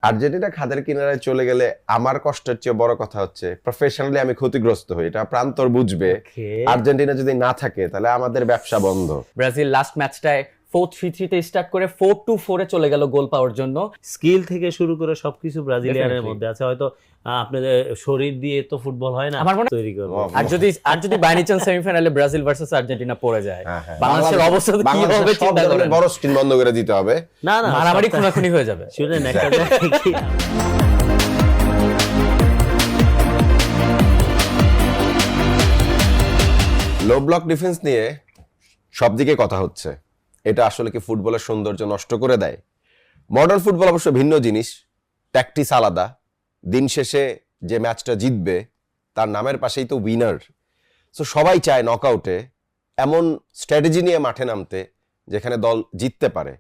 Argentina খাদের কিনারায় চলে গেলে আমার কষ্টের চেয়ে বড় কথা হচ্ছে প্রফেশনালি আমি ক্ষতিগ্রস্ত হই, এটা প্রান্তর বুঝবে। আর্জেন্টিনা যদি না থাকে তাহলে আমাদের ব্যবসা বন্ধ। ব্রাজিল লাস্ট ম্যাচটায় 4-3-3 তে স্টার্ট করে 4-2-4 এ চলে গেল গোল পাওয়ার জন্য। স্কিল থেকে শুরু করে সবকিছু ব্রাজিলিয়ানের মধ্যে আছে। হয়তো আপনাদের শরীর দিয়ে তো ফুটবল হয় না, আমার মনে তৈরি করবে। আর যদি বাইনি চান্স সেমিফাইনালে ব্রাজিল ভার্সেস আর্জেন্টিনা পড়ে যায়, হ্যাঁ। বাংলাদেশের অবস্থা কি হবে চিন্তা করেন। বড় স্ক্রিন বন্ধ করে দিতে হবে, না মারামারি খুনাখুনি হয়ে যাবে। শুনেন একটা জায়গায় কি লো ব্লক ডিফেন্স নিয়ে সব দিকে কথা হচ্ছে। এটা আসলে কি ফুটবলের সৌন্দর্য নষ্ট করে দেয়? মডার্ন ফুটবল অবশ্য ভিন্ন জিনিস, ট্যাকটিস আলাদা। দিন শেষে যে ম্যাচটা জিতবে তার নামের পাশেই তো উইনার। সো সবাই চায় নকআউটে এমন স্ট্র্যাটেজি নিয়ে মাঠে নামতে যেখানে দল জিততে পারে,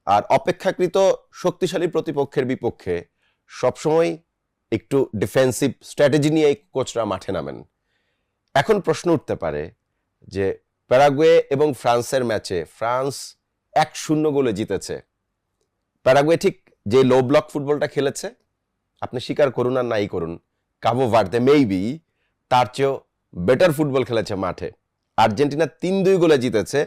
আর অপেক্ষাকৃত শক্তিশালী প্রতিপক্ষের বিপক্ষে সবসময় একটু ডিফেন্সিভ স্ট্র্যাটেজি নিয়ে কোচরা মাঠে নামেন। এখন প্রশ্ন উঠতে পারে যে প্যারাগুয়ে এবং ফ্রান্সের ম্যাচে ফ্রান্স 1-0 গোলে জিতেছে। প্যারাগুয়ে ঠিক যে লো ব্লক ফুটবলটা খেলেছে, আপনি স্বীকার করুন আর নাই করুন, কাবো ভার্দে মেবি তার চেয়েও বেটার ফুটবল খেলেছে মাঠে। আর্জেন্টিনা 3-2 গোলে জিতেছে,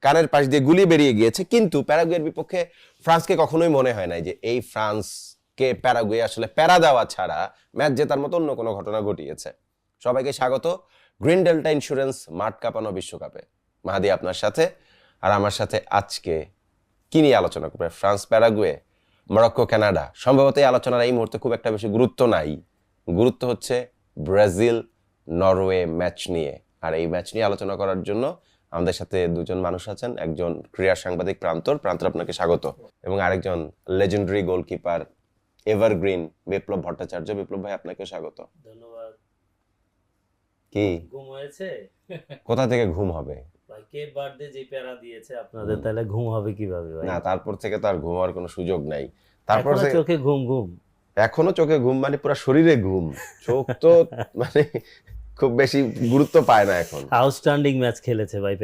কানের পাশ দিয়ে গুলি বেরিয়ে গিয়েছে। কিন্তু প্যারাগুয়ের বিপক্ষে ফ্রান্সকে কখনোই মনে হয় নাই যে এই ফ্রান্সকে প্যারাগুয়ে আসলে প্যারা দেওয়া ছাড়া ম্যাচ জেতার মতো অন্য কোনো ঘটনা ঘটিয়েছে। সবাইকে স্বাগত গ্রিন ডেল্টা ইন্স্যুরেন্স মাঠ কাঁপানো বিশ্বকাপে। মাহাদি আপনার সাথে, আর আমার সাথে আজকে কি নিয়ে আলোচনা করবে? France Paraguay, Morocco Canada. সম্ভবত এই আলোচনার এই মুহূর্তে খুব একটা বেশি গুরুত্ব নাই, গুরুত্ব হচ্ছে ব্রাজিল নরওয়ে ম্যাচ নিয়ে। আর এই ম্যাচ নিয়ে আলোচনা করার জন্য আমাদের সাথে দুজন মানুষ আছেন। একজন ক্রীড়া সাংবাদিক প্রান্তর, আপনাকে স্বাগত, এবং আরেকজন লেজেন্ডারি গোলকিপার এভারগ্রিন বিপ্লব ভট্টাচার্য। বিপ্লব ভাই, আপনাকে স্বাগত। ধন্যবাদ। কি ঘুম হয়েছে? কোথা থেকে ঘুম হবে ভাই, কে বার্থডে যে প্যারা দিয়েছে আপনাদের, তাহলে ঘুম হবে কিভাবে ভাই? না, তারপর থেকে তো আর ঘুম হওয়ার কোনো সুযোগ নাই। তারপর এখনো চোখে ঘুম এখনো চোখে ঘুম, মানে পুরো শরীরে ঘুম। চোখ তো মানে খুব বেশি গুরুত্ব পায় না এখন। আউটস্ট্যান্ডিং ম্যাচ খেলেছে ভাই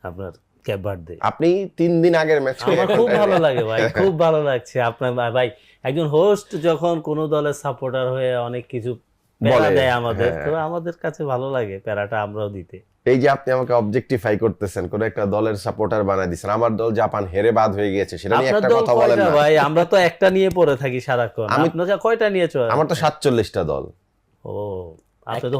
আপনার ক্যাপ বার্থডে। আপনি 3 দিন আগের ম্যাচ আমার খুব ভালো লাগে ভাই, খুব ভালো লাগছে আপনার ভাই। একজন হোস্ট যখন কোনো দলের সাপোর্টার হয়ে অনেক কিছু প্যারা দেয় আমাদের, তো আমাদের কাছে ভালো লাগে প্যারাটা আমরাও দিতে। এই যে আপনি আমাকে অবজেক্টিফাই করতেছেন, কোন একটা দলের সাপোর্টার বানায় দিচ্ছেন। আমার দল জাপান হেরে বাদ হয়ে গিয়েছে, সেটা নিয়ে একটা কথা বলেন না ভাই। আমরা তো একটা নিয়ে পড়ে থাকি সারাক্ষণ। আপনারা কয়টা নিয়েছো? আমার তো 47টা দল। ও, আপনি তো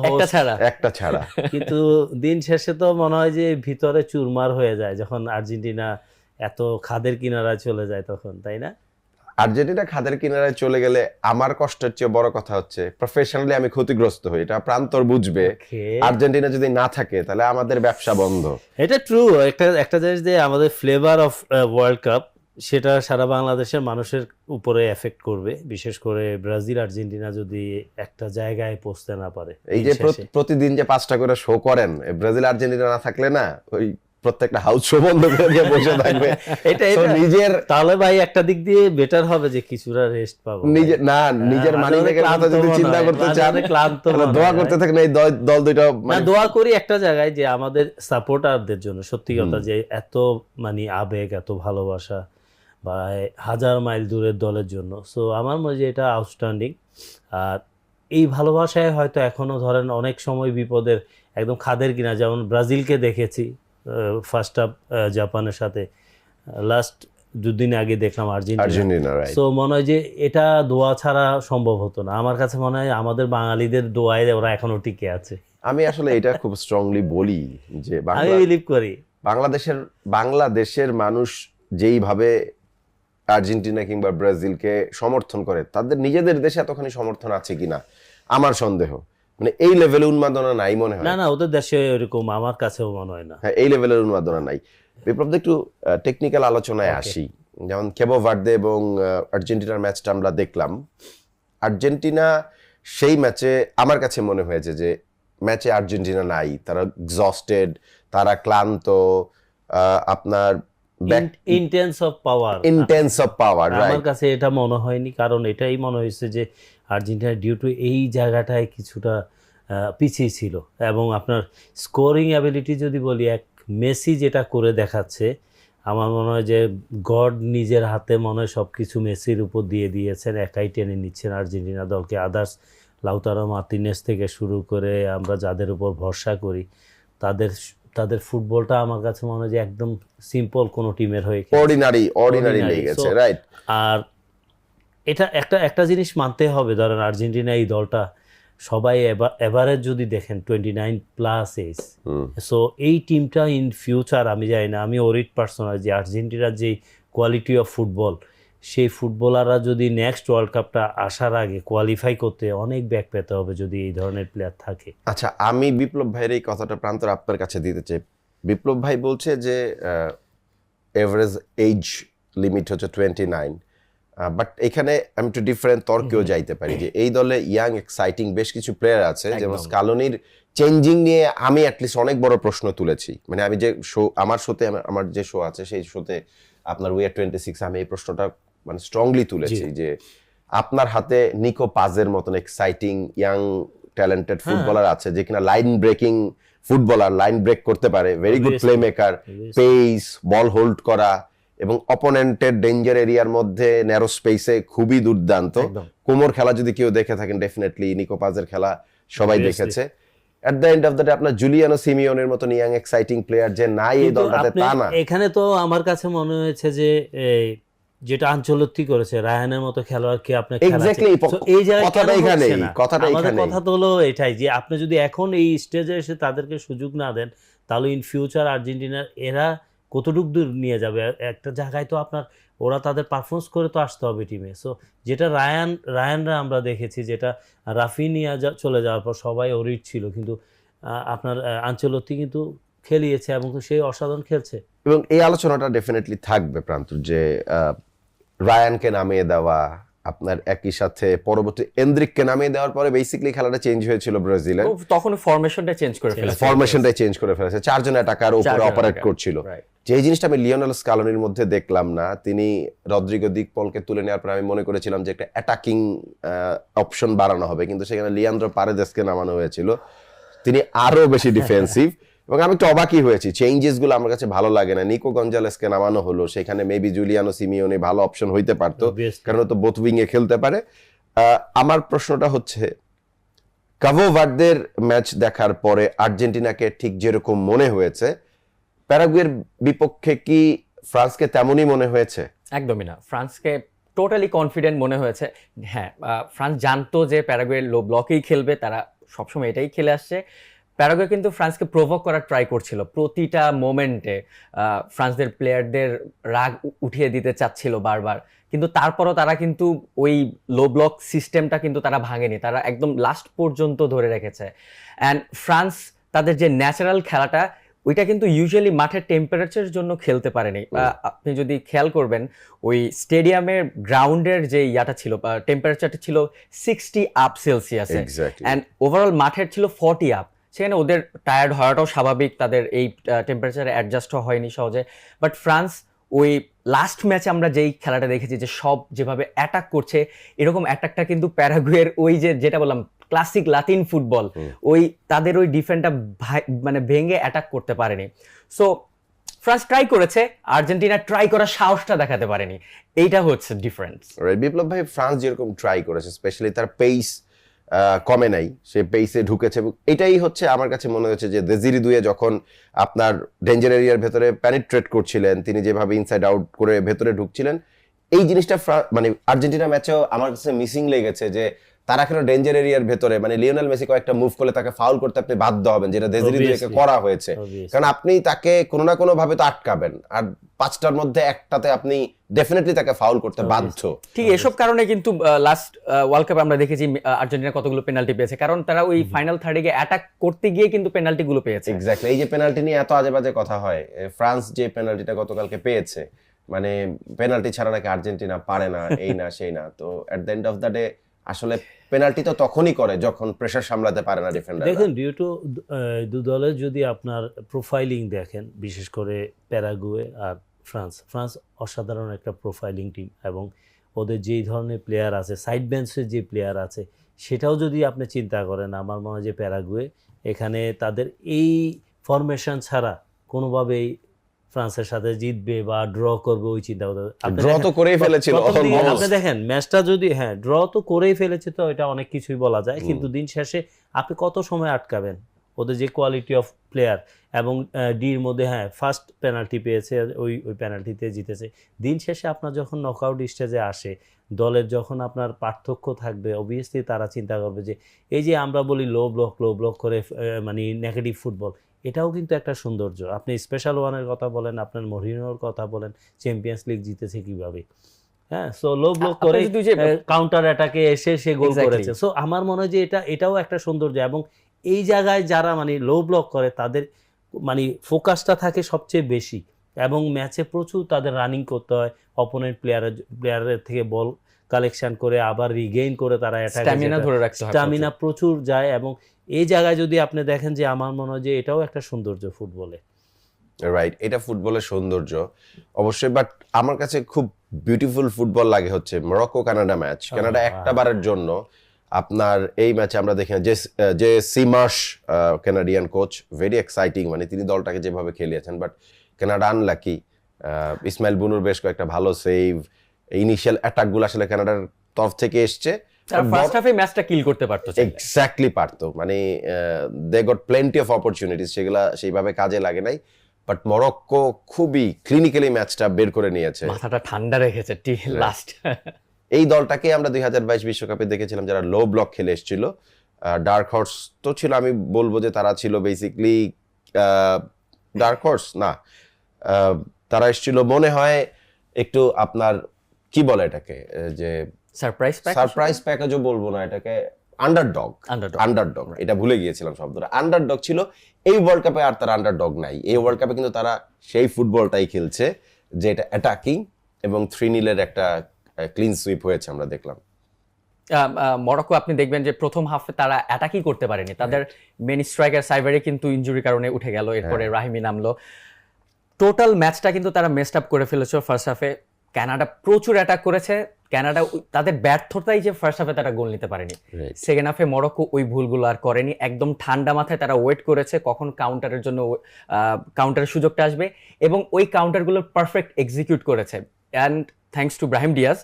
একটা ছাড়া। কিন্তু দিন শেষে তো মনে হয় যে ভিতরে চুরমার হয়ে যায় যখন আর্জেন্টিনা এত খাদের কিনারায় চলে যায় তখন, তাই না? আর্জেন্টিনা খাদের কিনারায় চলে গেলে আমার কষ্টের চেয়ে বড় কথা হচ্ছে প্রফেশনালি আমি ক্ষতিগ্রস্ত হই, এটা প্রান্তর বুঝবে। আর্জেন্টিনা যদি না থাকে তাহলে আমাদের ব্যবসা বন্ধ। এটা ট্রু। একটা জিনিস যে আমাদের ফ্লেভার অফ ওয়ার্ল্ড কাপ, সেটা সারা বাংলাদেশের মানুষের উপরে এফেক্ট করবে, বিশেষ করে ব্রাজিল আর্জেন্টিনা যদি একটা জায়গায় পৌঁছতে না পারে। এই যে প্রতিদিন যে 5টা করে শো করেন, ব্রাজিল আর্জেন্টিনা না থাকলে না ওই প্রত্যেকটা হাউস শো বন্ধ করে দিয়ে বসে থাকবে। এটা নিজের তাহলে ভাই একটা দিক দিয়ে বেটার হবে যে কিছুটা রেস্ট পাবো। নিজের মানিব্যাগের কথা যদি চিন্তা করতে চান, ক্লান্ত দোয়া করতে থাকেন এই দল দুটো। দোয়া করি একটা জায়গায় যে আমাদের সাপোর্টারদের জন্য, সত্যি কথা, যে এত আবেগ, এত ভালোবাসা, বা 1000 মাইল দূরের দলের জন্য। সো আমার মনে হয় যে এটা আউটস্ট্যান্ডিং। আর এই ভালোবাসায় হয়তো এখনো ধরেন অনেক সময় বিপদের একদম খাদের কিনা, যেমন ব্রাজিলকে দেখেছি ফার্স্ট হাফ জাপানের সাথে, লাস্ট 2 দিন আগে দেখলাম আর্জেন্টিনা। সো মনে হয় যে এটা দোয়া ছাড়া সম্ভব হতো না। আমার কাছে মনে হয় আমাদের বাঙালিদের দোয়ায় ওরা এখনো টিকে আছে। আমি আসলে এটা খুব স্ট্রংলি বলি যে আমি বিলিভ করি বাংলাদেশের মানুষ যেইভাবে আর্জেন্টিনা কিংবা ব্রাজিলকে সমর্থন করে, তাদের নিজেদের দেশে এতখানি সমর্থন আছে কিনা আমার সন্দেহ। মানে এই লেভেলে উন্মাদনা নাই মনে হয়। না, ওদের দেশে এরকম আমার কাছেও মনে হয় না। হ্যাঁ, এই লেভেলের উন্মাদনা নাই। বিপ্লব, একটু টেকনিক্যাল আলোচনায় আসি। যেমন কেবো ভার্দে এবং আর্জেন্টিনার ম্যাচটা আমরা দেখলাম। আর্জেন্টিনা সেই ম্যাচে আমার কাছে মনে হয়েছে যে ম্যাচে আর্জেন্টিনা নাই, তারা এক্সস্টেড, তারা ক্লান্ত। আপনার ইন্টেন্স অফ পাওয়ার আমার কাছে এটা মনে হয়নি, কারণ এটাই মনে হয়েছে যে আর্জেন্টিনা ডিউ টু এই জায়গাটায় কিছুটা পিছিয়ে ছিল। এবং আপনার স্কোরিং অ্যাবিলিটি যদি বলি, এক মেসি যেটা করে দেখাচ্ছে, আমার মনে হয় যে গড নিজের হাতে মনে হয় সব কিছু মেসির উপর দিয়ে দিয়েছেন, একাই টেনে নিচ্ছেন আর্জেন্টিনা দলকে। আদার্স লাউতারো মার্টিনেজ থেকে শুরু করে আমরা যাদের উপর ভরসা করি, তাদের তাদের ফুটবলটা আমার কাছে মনে হয় যে একদম সিম্পল কোনো টিমের হয়ে খেলছে। অর্ডিনারি লেগেছে, So, রাইট। আর এটা একটা জিনিস মানতে হবে, ধরেন আর্জেন্টিনা এই দলটা সবাই এভারেজ যদি দেখেন 29+ এজ, সো এই টিমটা ইন ফিউচার আমি জানি না, আমি ওরিড পার্সোনাল যে আর্জেন্টিনার যে কোয়ালিটি অফ ফুটবল, সেই ফুটবলাররা যদি নেক্সট ওয়ার্ল্ড কাপটা আসার আগে কোয়ালিফাই করতে অনেক ব্যাক পেতে হবে যদি এই ধরনের প্লেয়ার থাকে। আচ্ছা, আমি বিপ্লব ভাইয়ের এই কথাটা প্রান্তর আপনার কাছে দিতে চাই। বিপ্লব ভাই বলছে যে এভারেজ এজ লিমিট হচ্ছে 29, বাট এখানে আমি একটু ডিফারেন্ট তর্কেও যাইতে পারি যে এই দলে ইয়াং এক্সাইটিং বেশ কিছু প্লেয়ার আছে, যেমন স্কালোনির চেঞ্জিং নিয়ে আমি অ্যাটলিস্ট অনেক বড় প্রশ্ন তুলেছি। মানে আমি যে শো, আমার শোতে, আমার যে শো আছে সেই শোতে আপনার উই আর 26, আমি এই প্রশ্নটা মানে স্ট্রংলি তুলেছি যে আপনার হাতে নিকো পাজের মতন এক্সাইটিং ইয়াং ট্যালেন্টেড ফুটবলার আছে যে কিনা line breaking footballer, line break করতে পারে, very good playmaker, pace, ball hold করা এবং অপোনেন্টের ডেঞ্জার এরিয়ার মধ্যে ন্যারো স্পেসে খুবই দুর্দান্ত। কোমর খেলা যদি কেউ দেখে থাকেন ডেফিনেটলি নিকো পাজের খেলা সবাই দেখেছে। At the end of the day আপনার জুলিয়ানো সিমিওনের মতন ইয়াং এক্সাইটিং প্লেয়ার যে নাই এই দলটাতে তা না। এখানে তো আমার কাছে মনে হয়েছে যে যেটা আঞ্চলত্তি করেছে রায়ানের মতো খেলোয়াড়কে আপনার এই জায়গায় কথা তো হলো এটাই যে আপনি যদি এখন এই স্টেজে এসে তাদেরকে সুযোগ না দেন, তাহলে ইন ফিউচার আর্জেন্টিনার এরা কতটুকু দূর নিয়ে যাবে একটা জায়গায়, তো আপনার ওরা তাদের পারফরমেন্স করে তো আসতে হবে টিমে। সো যেটা রায়ানরা আমরা দেখেছি, যেটা রাফিনিয়া চলে যাওয়ার পর সবাই ওরিড ছিল, কিন্তু আপনার আঞ্চলত্তি কিন্তু খেলিয়েছে এবং সেই অসাধারণ খেলছে। এবং এই আলোচনাটা ডেফিনেটলি থাকবে প্রান্ত যে রায়ানকে নামিয়ে দেওয়া, আপনার একই সাথে পরবর্তী এন্দ্রিককে নামিয়ে দেওয়ার পরে বেসিক্যালি খেলাটা চেঞ্জ হয়েছিল ব্রাজিলে, তখন ফরমেশনটা চেঞ্জ করে ফেলেছে, চারজন অ্যাটাকার উপরে অপারেট করছিল। যে জিনিসটা আমি লিওনেল স্কালোনির মধ্যে দেখলাম না, তিনি রদ্রিগো দিক পলকে তুলে নেওয়ার পর আমি মনে করেছিলাম যে একটা অ্যাটাকিং অপশন বাড়ানো হবে, কিন্তু সেখানে লিয়ান্দ্রো পারেদেসকে নামানো হয়েছিল, তিনি আরো বেশি ডিফেন্সিভ। এবং আমি একটু অবাকই হয়েছি, চেঞ্জেস গুলো আমার কাছে ভালো লাগে না। নিকো গঞ্জালেসকে নামানো হলো, সেখানে মেবি জুলিয়ানো সিমিওনি ভালো অপশন হইতে পারতো, কারণ তো বোথ উইং এ খেলতে পারে। আমার প্রশ্নটা হচ্ছে কাভো ভার্দের ম্যাচ দেখার পরে আর্জেন্টিনাকে ঠিক যেরকম মনে হয়েছে, প্যারাগুয়ের বিপক্ষে কি ফ্রান্সকে তেমনই মনে হয়েছে? একদমই না, ফ্রান্সকে টোটালি কনফিডেন্ট মনে হয়েছে। হ্যাঁ, ফ্রান্স জানতো যে প্যারাগুয়ে লো ব্লকেই খেলবে, তারা সবসময় এটাই খেলে আসছে। প্যারাগুয়ে কিন্তু ফ্রান্সকে প্রভোক করার ট্রাই করছিল প্রতিটা মোমেন্টে, ফ্রান্সদের প্লেয়ারদের রাগ উঠিয়ে দিতে চাচ্ছিল বারবার, কিন্তু তারপরও তারা কিন্তু ওই লো ব্লক সিস্টেমটা কিন্তু তারা ভাঙেনি, তারা একদম লাস্ট পর্যন্ত ধরে রেখেছে। অ্যান্ড ফ্রান্স তাদের যে ন্যাচারাল খেলাটা, ওইটা কিন্তু ইউজুয়ালি মাঠের টেম্পারেচারের জন্য খেলতে পারেনি। আপনি যদি খেয়াল করবেন ওই স্টেডিয়ামের গ্রাউন্ডের যে ইয়াটা ছিল, টেম্পারেচারটা ছিল 60 আপ সেলসিয়াসে, অ্যান্ড ওভারঅল মাঠের ছিল 40 আপ। সেখানে ওদের টায়ার্ড হওয়াটাও স্বাভাবিক, তাদের এই টেম্পারেচারে অ্যাডজাস্ট হয়নি সহজে। বাট ফ্রান্স ওই লাস্ট ম্যাচে আমরা যেই খেলাটা দেখেছি যে সব যেভাবে অ্যাটাক করছে, এরকম অ্যাটাকটা কিন্তু প্যারাগুয়ের ওই যেটা বললাম ক্লাসিক লাতিন ফুটবল, ওই তাদের ওই ডিফেন্সটা মানে ভেঙে অ্যাটাক করতে পারেনি। সো ফ্রান্স ট্রাই করেছে, আর্জেন্টিনা ট্রাই করার সাহসটা দেখাতে পারেনি, এইটা হচ্ছে ডিফারেন্স। বিপ্লব ভাই, ফ্রান্স যেরকম ট্রাই করেছে, স্পেশালি তার পেস কমে নাই, সে পেসে ঢুকেছে। এটাই হচ্ছে আমার কাছে মনে হচ্ছে যে দেজিরি দুয়ে যখন আপনার ডেঞ্জার এরিয়ার ভেতরে প্যানিট্রেট করছিলেন, তিনি যেভাবে ইনসাইড আউট করে ভেতরে ঢুকছিলেন, এই জিনিসটা মানে আর্জেন্টিনা ম্যাচেও আমার কাছে মিসিং লেগেছে যে তারা কেন ডেঞ্জার এরিয়ার ভেতরে, মানে লিওনেল মেসি কয়েকটা মুভ করলে তাকে ফাউল করতে আপনি বাধ্য হবেন, যেটা দেজিরি দুয়েকে করা হয়েছে, কারণ আপনি তাকে কোনো না কোনো ভাবে তো আটকাবেন, আর 5টার মধ্যে একটাতে আপনি ডেফিনেটলি তাকে ফাউল করতে বাধ্য। ঠিক এসব কারণে কিন্তু লাস্ট ওয়ার্ল্ড কাপে আমরা দেখেছি আর্জেন্টিনা কতগুলো পেনাল্টি পেয়েছে, কারণ তারা ওই ফাইনাল থার্ডে গিয়ে অ্যাটাক করতে গিয়ে কিন্তু পেনাল্টি গুলো পেয়েছে। এক্স্যাক্টলি, এই যে পেনাল্টি নিয়ে এত আজে বাজে কথা হয়, ফ্রান্স যে পেনাল্টিটা গতকালকে পেয়েছে, মানে পেনাল্টি ছাড়া নাকি আর্জেন্টিনা পারে না, এই না সেই না। তো at the end of the day আসলে পেনাল্টি তো তখনই করে যখন প্রেসার সামলাতে পারে না ডিফেন্ডার। দেখেন ডিউ টু দু দলের যদি আপনার প্রোফাইলিং দেখেন, বিশেষ করে প্যারাগুয়ে আর ফ্রান্স অসাধারণ একটা প্রোফাইলিং টিম, এবং ওদের যেই ধরনের প্লেয়ার আছে, সাইড বেঞ্চের যে প্লেয়ার আছে, সেটাও যদি আপনি চিন্তা করেন, আমার মনে হয় যে প্যারাগুয়ে এখানে তাদের এই ফরমেশন ছাড়া কোনোভাবেই ফ্রান্সের সাথে জিতবে বা ড্র করবে ওই চিন্তা করতে। আপনি ড্র তো দেখেন, করেই ফেলেছিল প্রথম দিকে almost। আপনি দেখেন ম্যাচটা যদি ড্র তো করেই ফেলেছে, তো এটা অনেক কিছুই বলা যায়, কিন্তু দিন শেষে আপনি কত সময় আটকাবেন ওদের যে কোয়ালিটি অফ প্লেয়ার, এবং ডির মধ্যে ফার্স্ট পেনাল্টি পেয়েছে, ওই পেনাল্টিতে জিতেছে। দিন শেষে আপনার যখন নকআউট স্টেজে আসে, দলের যখন আপনার পার্থক্য থাকবে, অবভিয়াসলি তারা চিন্তা করবে যে এই যে আমরা বলি লো ব্লক করে মানে নেগেটিভ ফুটবল, এটাও কিন্তু একটা সৌন্দর্য। আপনি স্পেশাল ওয়ানের কথা বলেন, আপনার মরিনোর কথা বলেন, চ্যাম্পিয়ন্স লিগ জিতেছে কিভাবে, সো লো ব্লক করে কাউন্টার অ্যাটাকে এসে সে গোল করেছে। সো আমার মনে হয় যে এটাও একটা সৌন্দর্য, এবং এই জায়গায় যারা মানে লো ব্লক করে তাদের মানে ফোকাসটা থাকে সবচেয়ে বেশি, এবং ম্যাচে প্রচুর তাদের রানিং করতে হয়, অপোনেন্ট প্লেয়ারের থেকে বল কালেকশন করে আবার রিগেইন করে তারা স্ট্যামিনা প্রচুর যায়, এবং এই জায়গায় যদি আপনি দেখেন যে আমার মনে হয় যে এটাও একটা সৌন্দর্য ফুটবলে। রাইট, এটা ফুটবলের সৌন্দর্য অবশ্যই, বাট আমার কাছে খুব বিউটিফুল ফুটবল লাগে হচ্ছে মরক্কো কানাডা ম্যাচ। কানাডা একটা বারের জন্য আপনার এই ম্যাচে আমরা দেখি যে সিমার্শ কানাডিয়ান কোচ, ভেরি এক্সাইটিং, মানে তিনি দলটাকে যেভাবে খেলিয়েছেন, বাট কানাডা আনলাকি। ইসমাইল বুনুর বেশ কয়েকটা ভালো সেভ, ইনিশিয়াল অ্যাটাকগুলো আসলে কানাডার তরফ থেকে এসছে, ফার্স্ট হাফে ম্যাচটা কিল করতে পারতো, এক্স্যাক্টলি পারতো, মানে they got plenty of opportunities, সেগুলা সেইভাবে কাজে লাগে নাই। বাট মরক্কো খুবই ক্লিনিক্যালি ম্যাচটা বের করে নিয়েছে, মাথাটা ঠান্ডা রেখেছে লাস্ট। এই দলটাকে আমরা 2022 বিশ্বকাপে দেখেছিলাম যারা লো ব্লক খেলে এসেছিল, ডার্ক হর্স তো ছিল, আমি বলবো যে তারা ছিল বেসিকলি ডার্ক হর্স না, তারা এসেছিল মনে হয় একটু আপনার কি বলে এটাকে, যে সারপ্রাইজ প্যাকেজও বলবো না, এটাকে আন্ডারডগ, এটা ভুলে গিয়েছিলাম শব্দটা। আন্ডারডগ ছিল এই ওয়ার্ল্ড কাপে, আর তারা আন্ডারডগ নাই এই ওয়ার্ল্ড কাপে, কিন্তু তারা সেই ফুটবলটাই খেলছে যে এটা অ্যাটাকিং, এবং 3-0 একটা ক্লিন সুইপ হয়েছে আমরা দেখলাম। মরক্কো আপনি দেখবেন যে প্রথম হাফে তারা অ্যাটাকই করতে পারেনি, তাদের মেন স্ট্রাইকার সাইভারি কিন্তু ইনজুরির কারণে উঠে গেল, এরপরে রাহিমি নামলো, টোটাল ম্যাচটা কিন্তু তারা মেসড আপ করে ফেলেছে ফার্স্ট হাফে। কানাডা প্রচুর অ্যাটাক করেছে, কানাডা তাদের ব্যর্থতাই যে ফার্স্ট হাফে তারা গোল নিতে পারেনি, সেকেন্ড হাফে মরক্কো ওই ভুলগুলো আর করেনি, একদম ঠান্ডা মাথায় তারা ওয়েট করেছে কখন কাউন্টারের জন্য কাউন্টারের সুযোগটা আসবে, এবং ওই কাউন্টারগুলো পারফেক্ট এক্সিকিউট করেছে। And thanks to Brahim Diaz,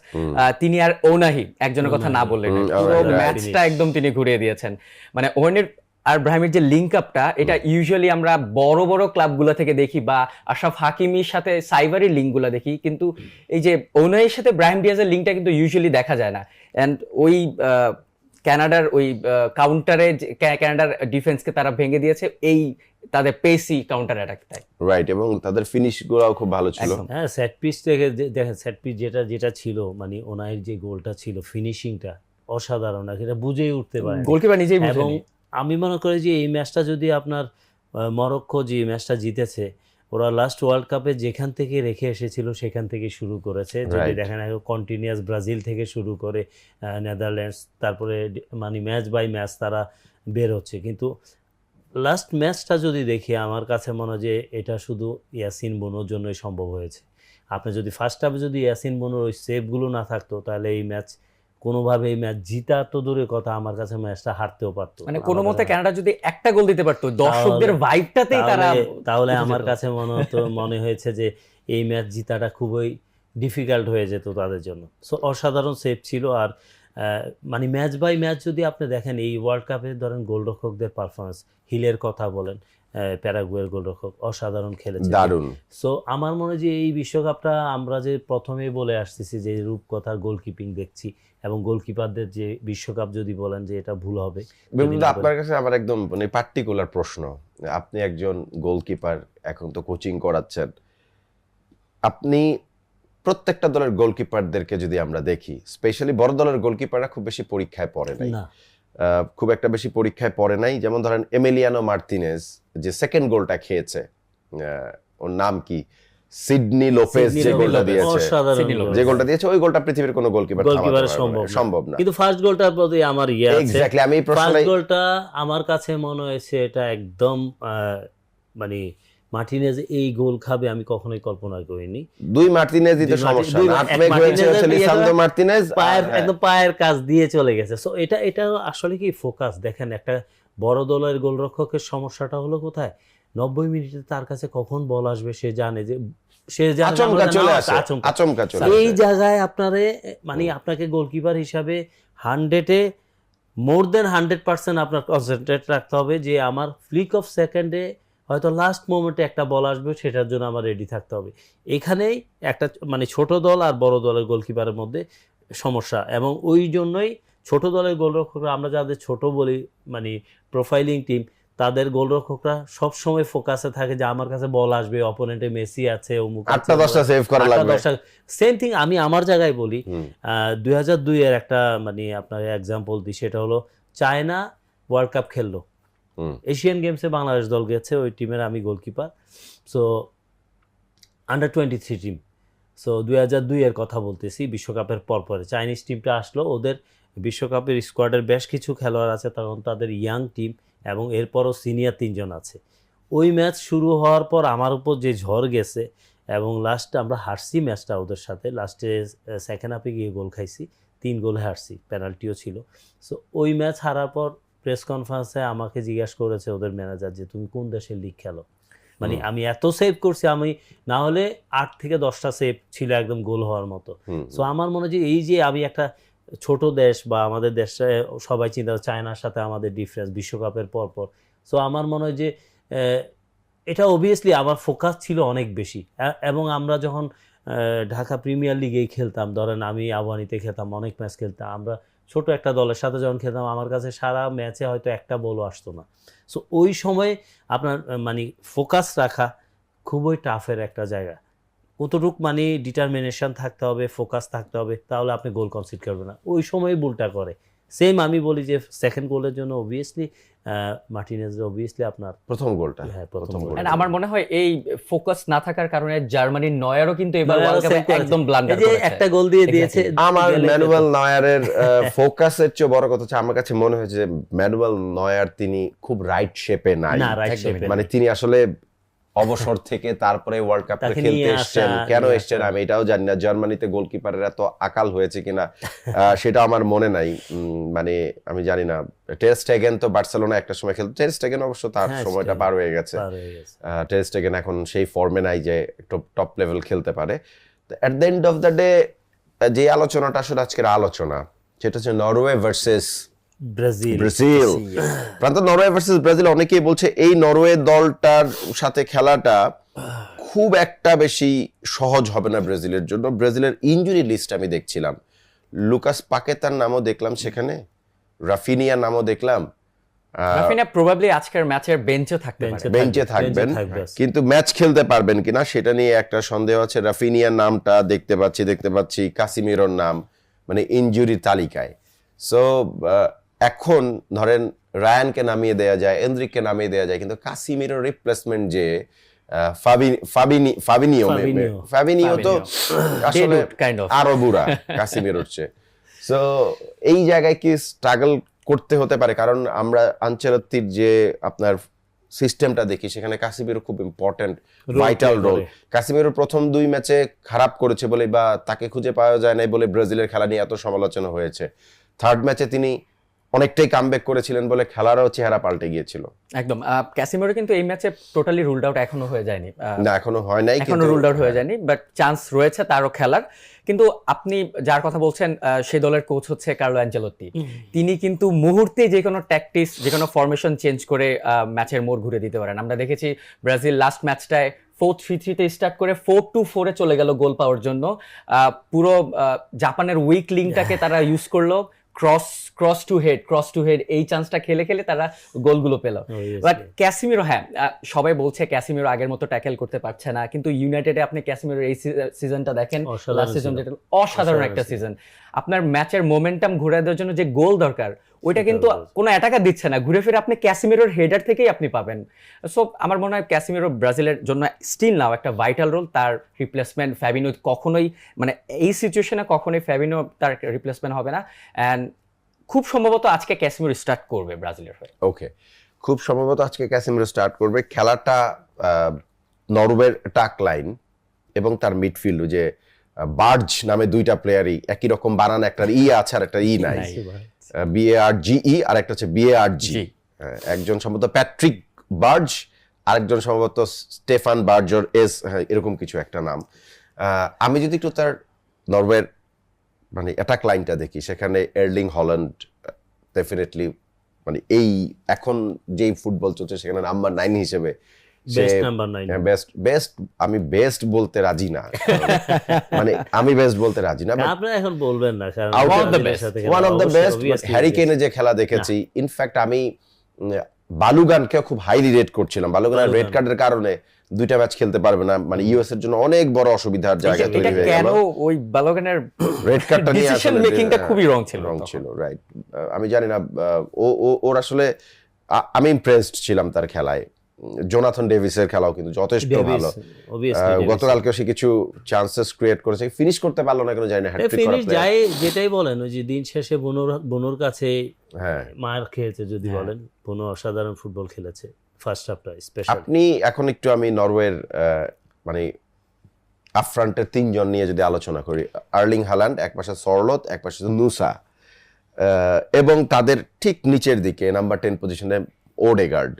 তিনি আর ওনাহি একজনের কথা না বললেন, পুরো ম্যাচটা একদম তিনি ঘুরিয়ে দিয়েছেন। মানে ওয়েনের আর ব্রাহিমের যে লিঙ্ক আপটা, এটা ইউজুয়ালি আমরা বড় বড় ক্লাবগুলো থেকে দেখি, বা আশরাফ হাকিমির সাথে সাইভারের লিঙ্কগুলো দেখি, কিন্তু এই যে ওনাইয়ের সাথে ব্রাহিম ডিয়াজের লিঙ্কটা কিন্তু ইউজুয়ালি দেখা যায় না। অ্যান্ড ওই কানাডার ওই কাউন্টারে কানাডার ডিফেন্সকে তারা ভেঙে দিয়েছে এই তাদের পেসি কাউন্টার অ্যাটাকটাই, রাইট, এবং তাদের ফিনিশগুলোও খুব ভালো ছিল। সেট পিস থেকে দেখেন, সেট পিস যেটা ছিল, মানে ওনাইয়ের যে গোলটা ছিল, ফিনিশিংটা অসাধারণ, এটা বুঝেই উঠতে পারে গোলকিপার নিজেই বুঝেনি। এবং আমি মনে করি যে এই ম্যাচটা যদি আপনার মরক্কো যে ম্যাচটা জিতেছে, ওরা লাস্ট ওয়ার্ল্ড কাপে যেখান থেকে রেখে এসেছিল সেখান থেকে শুরু করেছে, যদি দেখেন কন্টিনিউয়াস ব্রাজিল থেকে শুরু করে নেদারল্যান্ডস, তারপরে মানে ম্যাচ বাই ম্যাচ তারা বের হচ্ছে, কিন্তু লাস্ট ম্যাচটা যদি দেখি আমার কাছে মনে হয় যে এটা শুধু ইয়াসিন বোনোর জন্যই সম্ভব হয়েছে। আপনি যদি ফার্স্ট হাফে যদি ইয়াসিন বোনোর ওই সেভগুলো না থাকতো, তাহলে এই ম্যাচ কোনোভাবে এই ম্যাচ জিতা তো দূরের কথা, আমার কাছে ম্যাচটা হারতেও পারতো। মানে কোনো মতে কানাডা যদি একটা গোল দিতে পারতো, দর্শকদের ভাইবটাতেই তাহলে আমার কাছে মনে হয়েছে যে এই ম্যাচ জিতাটা খুবই ডিফিকাল্ট হয়ে যেত তাদের জন্য। সো অসাধারণ সেভ ছিল। আর মানে ম্যাচ বাই ম্যাচ যদি আপনি দেখেন এই ওয়ার্ল্ড কাপে ধরেন গোলরক্ষকদের পারফরমেন্স, হিলের কথা বলেন, প্যারাগুয়ের গোলরক্ষক অসাধারণ খেলেছে, দারুণ। সো আমার মনে হয় যে এই বিশ্বকাপটা আমরা যে প্রথমেই বলে আসতেছি যে রূপকথার গোলকিপিং দেখছি, এবং গোলকিপারদের যে বিশ্বকাপ যদি বলেন যে এটা ভুল হবে। আপনার কাছে আমার একদম মানে পার্টিকুলার প্রশ্ন, আপনি একজন গোলকিপার, এখন তো কোচিং করাচ্ছেন, আপনি প্রত্যেকটা দলের গোলকিপারদেরকে যদি আমরা দেখি, স্পেশালি বড় দলের গোলকিপাররা খুব বেশি পরীক্ষায় পড়ে নাই, খুব একটা বেশি পরীক্ষায় পড়ে নাই। যেমন ধরেন এমিলিয়ানো মার্তিনেজ যে সেকেন্ড গোলটা খেয়েছে, ওর নাম কি, সিডনি লোপেজ, যে গোলটা দিয়েছে ওই গোলটা পৃথিবীর কোনো গোলকিপার সম্ভব না, কিন্তু ফার্স্ট গোলটার প্রতি আমার এক্স্যাক্টলি আমি ফার্স্ট গোলটা আমার কাছে মনে হয়েছে এটা একদম মানে মার্টিনেজ এই গোল খাবে আমি কখনোই কল্পনা করিনি। দুই মার্টিনেজ দিতে সমস্যা, নাটমেগ হয়েছে লিসান্দ্রো মার্টিনেজ, একদম পায়ের কাজ দিয়ে চলে গেছে। সো এটা আসলে কি ফোকাস দেখেন, একটা বড় দলের গোলরক্ষকের সমস্যাটা হলো কোথায়, 90 মিনিটে তার কাছে কখন বল আসবে সে জানে, যে সে জানে আচমকা চলে আসে, আচমকা। আচমকা চলে এই আসে। জায়গায় আপনাকে গোলকিপার হিসাবে 100-এ মোর দেন 100% আপনার কনসেন্ট্রেট রাখতে হবে, যে আমার ফ্লিক অফ সেকেন্ডে হয়তো লাস্ট মোমেন্টে একটা বল আসবে, সেটার জন্য আমার রেডি থাকতে হবে। এখানেই একটা ছোট দল আর বড় দলের গোলকিপারের মধ্যে সমস্যা, এবং ওই জন্যই ছোট দলের গোলরক্ষকরা, আমরা যাদের ছোট বলি প্রোফাইলিং টিম, তাদের গোলরক্ষকরা সব সময় ফোকাসে থাকে যে আমার কাছে বল আসবে, অপোনেন্টে মেসি আছে, অমুক 8টা-10টা সেভ করা লাগবে। সেম থিং আমি আমার জায়গায় বলি। 2002 এর একটা আপনার এক্সাম্পল দিই, সেটা হলো চায়না ওয়ার্ল্ড কাপ খেললো, এশিয়ান গেমসে বাংলাদেশ দল গেছে, ওই টিমের আমি goalkeeper. So under team. So 2002 এর কথা বলতেছি, বিশ্বকাপের পরে চাইনিজ টিমটা আসলো, ওদের বিশ্বকাপের স্কোয়াডের বেশ কিছু খেলোয়াড় আছে, তখন তাদের ইয়াং টিম, এবং এরপরও সিনিয়র 3 জন আছে। ওই ম্যাচ শুরু হওয়ার পর আমার উপর যে ঝড় গেছে, এবং লাস্টে আমরা হারছি ম্যাচটা ওদের সাথে, লাস্টে সেকেন্ড হাফে গিয়ে গোল খাইছি, 3 গোলে হারছি, পেনাল্টিও ছিল। সো ওই ম্যাচ হারার পর প্রেস কনফারেন্সে আমাকে জিজ্ঞাসা করেছে ওদের ম্যানেজার যে তুমি কোন দেশের লিগ খেলো, আমি এত সেভ করছি, আমি না হলে 8 থেকে 10টা সেভ ছিল একদম গোল হওয়ার মতো। সো আমার মনে হয় যে এই যে আমি একটা ছোট দেশ, বা আমাদের দেশে সবাই চিন্তা করে চায়নার সাথে আমাদের ডিফারেন্স বিশ্বকাপের পর। সো আমার মনে হয় যে এটা অবভিয়াসলি আমার ফোকাস ছিল অনেক বেশি, এবং আমরা যখন ঢাকা প্রিমিয়ার লিগেই খেলতাম, ধরেন আমি আবাহনীতে খেলতাম, অনেক ম্যাচ খেলতাম, আমরা ছোট একটা দলের সাথে যখন খেলতাম, আমার কাছে সারা ম্যাচে হয়তো একটা বলও আসতো না। সো ওই সময় আপনার ফোকাস রাখা খুবই টাফের একটা জায়গা। কতটুক ডিটারমিনেশন থাকতে হবে, ফোকাস থাকতে হবে, তাহলে আপনি গোল কনসিড করবেন না। ওই সময় ভুলটা করে। সেম আমি বলি যে সেকেন্ড গোলের জন্য অবভিয়াসলি মার্টিনেজ আপনার প্রথম গোলটা, হ্যাঁ প্রথম গোল। আমার মনে হয় এই ফোকাস না থাকার কারণে জার্মানির নয়ারও কিন্তু এবার ওয়ার্ল্ড কাপে একদম ব্লান্ডার করেছে, একটা গোল দিয়ে দিয়েছে। আমার ম্যানুয়েল নয়ারের ফোকাসের চেয়ে বড় কথা হচ্ছে, আমার কাছে মনে হয়েছে যে ম্যানুয়েল নয়ার তিনি খুব রাইট শেপে নাই, তিনি আসলে অবসর থেকে তারপরে ওয়ার্ল্ড কাপে খেলতে এসেছেন, কেন এসেছেন আমি এটাও জানি না। জার্মানিতে গোলকিপারের এত আকাল হয়েছে কিনা সেটা আমার মনে নাই, আমি জানি না। টের স্টেগেন তো বার্সেলোনা একটা সময় খেলতো, টের স্টেগেন অবশ্য তার সময়টা পার হয়ে গেছে। টের স্টেগেন এখন সেই ফর্মে নাই যে টপ লেভেল খেলতে পারে। At the end of the day যে আলোচনাটা আসলে আজকের আলোচনা, সেটা হচ্ছে নরওয়ে ভার্সেস ব্রাজিল। প্রান্ত নরওয়ে ভার্সেস ব্রাজিল, অনেকেই বলছে এই নরওয়ে দলটার সাথে খেলাটা খুব একটা বেশি সহজ হবে না ব্রাজিলের জন্য। ব্রাজিলের ইনজুরি লিস্ট আমি দেখছিলাম, লুকাস পাকেতার নামও দেখলাম সেখানে, রাফিনিয়ার নামও দেখলাম। রাফিনিয়া প্রবাবলি আজকের ম্যাচের বেঞ্চে থাকবেন, কিন্তু ম্যাচ খেলতে পারবেন কিনা সেটা নিয়ে একটা সন্দেহ আছে। রাফিনিয়ার নামটা দেখতে পাচ্ছি, কাসিমিরোর নাম ইনজুরি তালিকায়। সো এখন ধরেন রায়ানকে নামিয়ে দেয়া যায়, এনরিককে নামিয়ে দেয়া যায়, কিন্তু কাসিমিরোর রিপ্লেসমেন্ট যে ফাবিনিও তো আসলে আরো বুড়া কাসিমিরোর চেয়ে। সো এই জায়গায় কি স্ট্রাগল করতে হতে পারে, কারণ আমরা আনচেলত্তির যে আপনার সিস্টেমটা দেখি, সেখানে কাসিমিরো খুব ইম্পর্টেন্ট ভাইটাল রোল। কাসিমিরো প্রথম 2 ম্যাচে খারাপ করেছে বলে, বা তাকে খুঁজে পাওয়া যায় নাই বলে ব্রাজিলের খেলা নিয়ে এত সমালোচনা হয়েছে। থার্ড ম্যাচে তিনি অনেকটাই কামব্যাক করেছিলেন বলে খেলারও চেহারা পাল্টে গিয়েছিল। একদম ক্যাসিমিরো কিন্তু এই ম্যাচে টোটালি রুলড আউট এখনো হয়ে যায়নি, না এখনো হয় নাই, এখনো রুলড আউট হয়ে যায়নি, বাট চান্স রয়েছে তারও খেলার। কিন্তু আপনি যার কথা বলছেন সেই দলের কোচ হচ্ছে কার্লো অ্যানচেলোত্তি। তিনি কিন্তু মুহূর্তে যে কোনো ট্যাকটিক্স, যে কোনো ফরমেশন চেঞ্জ করে ম্যাচের মোড় ঘুরে দিতে পারেন। আমরা দেখেছি ব্রাজিল লাস্ট ম্যাচটায় 4-3-3 স্টার্ট করে 4-2-4 চলে গেল গোল পাওয়ার জন্য। পুরো জাপানের উইক লিঙ্কটাকে তারা ইউজ করলো, ক্রস টু হেড এই চান্সটা খেলে তারা গোলগুলো পেল। বাট ক্যাসিমিরো, সবাই বলছে ক্যাসিমিরো আগের মতো ট্যাকেল করতে পারছে না, কিন্তু ইউনাইটেডে আপনি ক্যাসিমিরো এই সিজনটা দেখেন, লাস্ট সিজন যেটা অসাধারণ একটা সিজন। আপনার ম্যাচের মোমেন্টাম ঘুরে দেওয়ার জন্য যে গোল দরকার, ওইটা কিন্তু কোনো অ্যাটাকার দিচ্ছে না, ঘুরে ফিরে আপনি ক্যাসিমিরোর হেডার থেকেই আপনি পাবেন। সো আমার মনে হয় ক্যাসিমিরো ব্রাজিলের জন্য স্টিল নাও একটা ভাইটাল রোল। তার রিপ্লেসমেন্ট ফ্যাবিনো কখনোই, এই সিচুয়েশনে কখনোই ফ্যাবিনো তার রিপ্লেসমেন্ট হবে না। অ্যান্ড খুব সম্ভবত আজকে ক্যাসিমিরো স্টার্ট করবে ব্রাজিলের হয়ে। ওকে, খুব সম্ভবত আজকে ক্যাসিমিরো স্টার্ট করবে। খেলাটা নরওয়ের টাক লাইন এবং তার মিডফিল্ড, যে বার্জ নামে 2টা প্লেয়ারই একই রকম বানান, একটা ই আছে আর একটা ই নাই, BARGE আর একটা হচ্ছে BARG। একজন সম্ভবত প্যাট্রিক বার্জ আরেকজন সম্ভবত স্টেফান বার্জার হ্যাঁ এরকম কিছু একটা নাম। আমি যদি একটু তার নরওয়ের মানে অ্যাটাক লাইনটা দেখি, সেখানে এর্লিং হল্যান্ড ডেফিনেটলি মানে এই এখন যেই ফুটবল চলছে সেখানে নাম্বার 9 হিসেবে বেস্ট নাম্বার 9। বেস্ট আমি বেস্ট বলতে রাজি না, মানে আমি বেস্ট বলতে রাজি না, আপনারা এখন বলবেন না, কারণ one of the best. Harry কেনে যে খেলা দেখেছি, ইনফ্যাক্ট আমি বালুগানকে খুব হাইলি রেট করছিলাম। বালুগানের রেড কার্ডের কারণে 2টা ম্যাচ খেলতে পারবে না, মানে ইউএস এর জন্য অনেক বড় অসুবিধার জায়গা তৈরি হয়ে কেন গেল। ওই বালোগানের রেড কার্ডটা নিয়ে ডিসিশন মেকিংটা খুবই রং ছিল রং ছিল, রাইট। আমি জানি না ওর আসলে আমি ইমপ্রেসড ছিলাম তার খেলায়। জোনাথন ডেভিসের খেলাও কিন্তু যথেষ্ট ভালো। গতকালকে সে কিছু চান্সেস ক্রিয়েট করেছে, ফিনিশ করতে পারলো না কেন জানি না। হ্যাটট্রিক করা ফিনিশ যায়, যেটাই বলেন ওই যে দিন শেষে বনুর কাছে হ্যাঁ মার খেয়েছে যদি বলেন, বনু অসাধারণ ফুটবল খেলেছে ফার্স্ট হাফটা স্পেশালি। আপনি এখন একটু আমি নরওয়ের মানে আপফ্রন্টের 3জন নিয়ে যদি আলোচনা করি, আর্লিং হাল্যান্ড, একপাশে সরলট, একপাশে নুসা, এবং তাদের ঠিক নিচের দিকে নাম্বার 10 পজিশনে ওডেগার্ড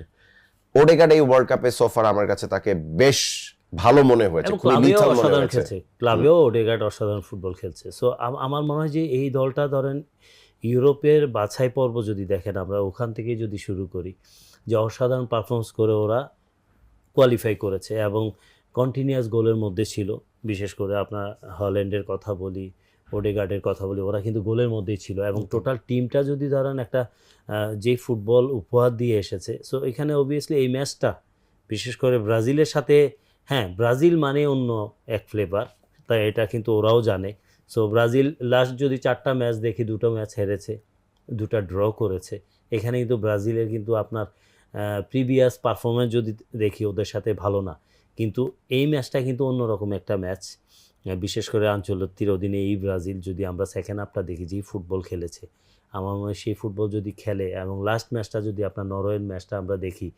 এই ওয়ার্ল্ড কাপে সোফার আমার কাছে তাকে বেশ ভালো মনে হয়েছে, খুব লিথাল মনে হয়েছে। ক্লাবেও ওডেগার্ড অসাধারণ ফুটবল খেলছে। সো আমার মনে হয় যে এই দলটা ধরেন ইউরোপের বাছাই পর্ব যদি দেখেন, আমরা ওখান থেকে যদি শুরু করি, যে অসাধারণ পারফরমেন্স করে ওরা কোয়ালিফাই করেছে এবং কন্টিনিউয়াস গোলের মধ্যে ছিল। বিশেষ করে আপনার হল্যান্ডের কথা বলি, ওডেগার্ডের কথা বলি, ওরা কিন্তু গোলের মধ্যেই ছিল। এবং টোটাল টিমটা যদি ধরেন একটা যে ফুটবল উপহার দিয়ে এসেছে, সো এখানে অবভিয়াসলি এই ম্যাচটা বিশেষ করে ব্রাজিলের সাথে, হ্যাঁ ব্রাজিল মানে অন্য এক ফ্লেভার, তাই এটা কিন্তু ওরাও জানে। সো ব্রাজিল লাস্ট যদি 4টা ম্যাচ দেখি, 2টো ম্যাচ হেরেছে, 2টা ড্র করেছে। এখানে কিন্তু ব্রাজিলের কিন্তু আপনার প্রিভিয়াস পারফরমেন্স যদি দেখি ওদের সাথে ভালো না, কিন্তু এই ম্যাচটা কিন্তু অন্যরকম একটা ম্যাচ। বিশেষ করে আঞ্চলতির অধীনে এই ব্রাজিল যদি আমরা সেকেন্ড হাফটা দেখি যে ফুটবল খেলেছে, আমার মনে হয় সেই ফুটবল যদি খেলে, এবং লাস্ট ম্যাচটা যদি আপনার নরওয়ের ম্যাচটা আমরা দেখি,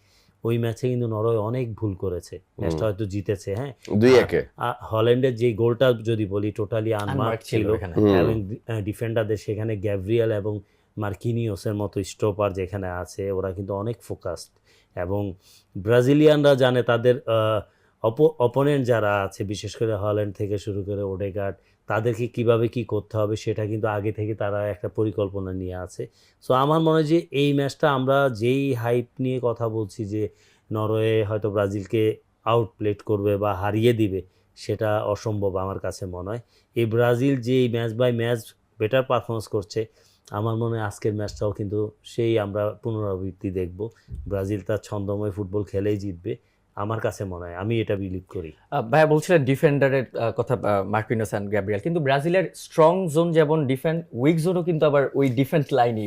ওই ম্যাচে কিন্তু নরওয়ে অনেক ভুল করেছে, ম্যাচটা হয়তো জিতেছে হ্যাঁ 2-1। হল্যান্ডের যে গোলটা যদি বলি টোটালি আনমার্ক ছিল, এবং ডিফেন্ডারদের সেখানে গ্যাব্রিয়েল এবং মার্কিনিওসের মতো স্টপার যেখানে আছে, ওরা কিন্তু অনেক ফোকাসড। এবং ব্রাজিলিয়ানরা জানে তাদের অপোনেন্ট যারা আছে, বিশেষ করে হল্যান্ড থেকে শুরু করে ওডেগার্ড, তাদেরকে কিভাবে কি করতে হবে সেটা কিন্তু আগে থেকে তারা একটা পরিকল্পনা নিয়ে আছে। সো আমার মনে হয় যে এই ম্যাচটা আমরা যেই হাইপ নিয়ে কথা বলছি যে নরওয়ে হয়তো ব্রাজিলকে আউটপ্লেট করবে বা হারিয়ে দিবে, সেটা অসম্ভব আমার কাছে মনে হয়। এই ব্রাজিল যে match by match better performance করছে, আমার মনে হয় আজকের ম্যাচটাও কিন্তু সেই আমরা পুনরাবৃত্তি দেখব। ব্রাজিল তার ছন্দময় ফুটবল খেলেই জিতবে আমার কাছে মনে হয়, আমি এটা বিলিভ করি। ভাইয়া বলছিলেন ডিফেন্ডারের কথা, মার্কিনোস এন্ড গ্যাব্রিয়েল, কিন্তু ব্রাজিলের স্ট্রং জোন যেমন ডিফেন্ড, উইক জোনও কিন্তু আবার ওই ডিফেন্স লাইনই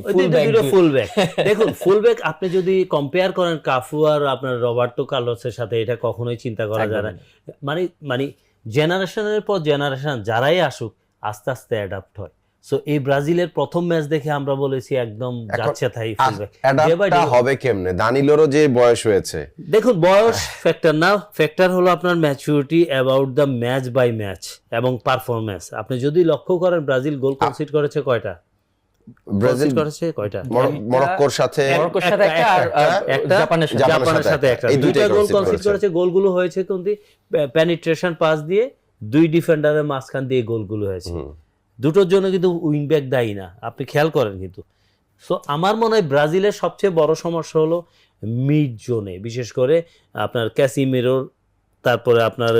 ফুলব্যাক। দেখুন ফুলব্যাক আপনি যদি কম্পেয়ার করেন কাফু আর আপনার রবার্টো কার্লোসের সাথে, এটা কখনোই চিন্তা করা যায় না। মানে জেনারেশনের পর জেনারেশন যারাই আসুক আস্তে আস্তে অ্যাডাপ্ট হয়। সো এই ব্রাজিলের প্রথম ম্যাচ দেখে আমরা বলেছি একদম যাচ্ছে তাই ফুলব্যাক। অ্যাডাপ্টটা হবে কেমনে? দানিলোরও যে বয়স হয়েছে, দেখুন বয়স ফ্যাক্টর না, ফ্যাক্টর হলো আপনার maturity about the match by match এবং পারফরমেন্স। আপনি যদি লক্ষ্য করেন ব্রাজিল গোল কনসিড করেছে কয়টা? ব্রাজিল করেছে কয়টা? মরক্কোর সাথে একটা, জাপানের সাথে একটা, এই দুইটা গোল কনসিড করেছে। গোলগুলো হয়েছে কিন্তু পেনিট্রেশন পাস দিয়ে, 2 ডিফেন্ডারের মাঝখান দিয়ে গোলগুলো হয়েছে। দুটোর জন্য কিন্তু উইংব্যাক দায়ী না, আপনি খেয়াল করেন কিন্তু। সো আমার মনে হয় ব্রাজিলের সবচেয়ে বড় সমস্যা হলো মিড জোনে, বিশেষ করে আপনার ক্যাসিমিরোর, তারপরে আপনার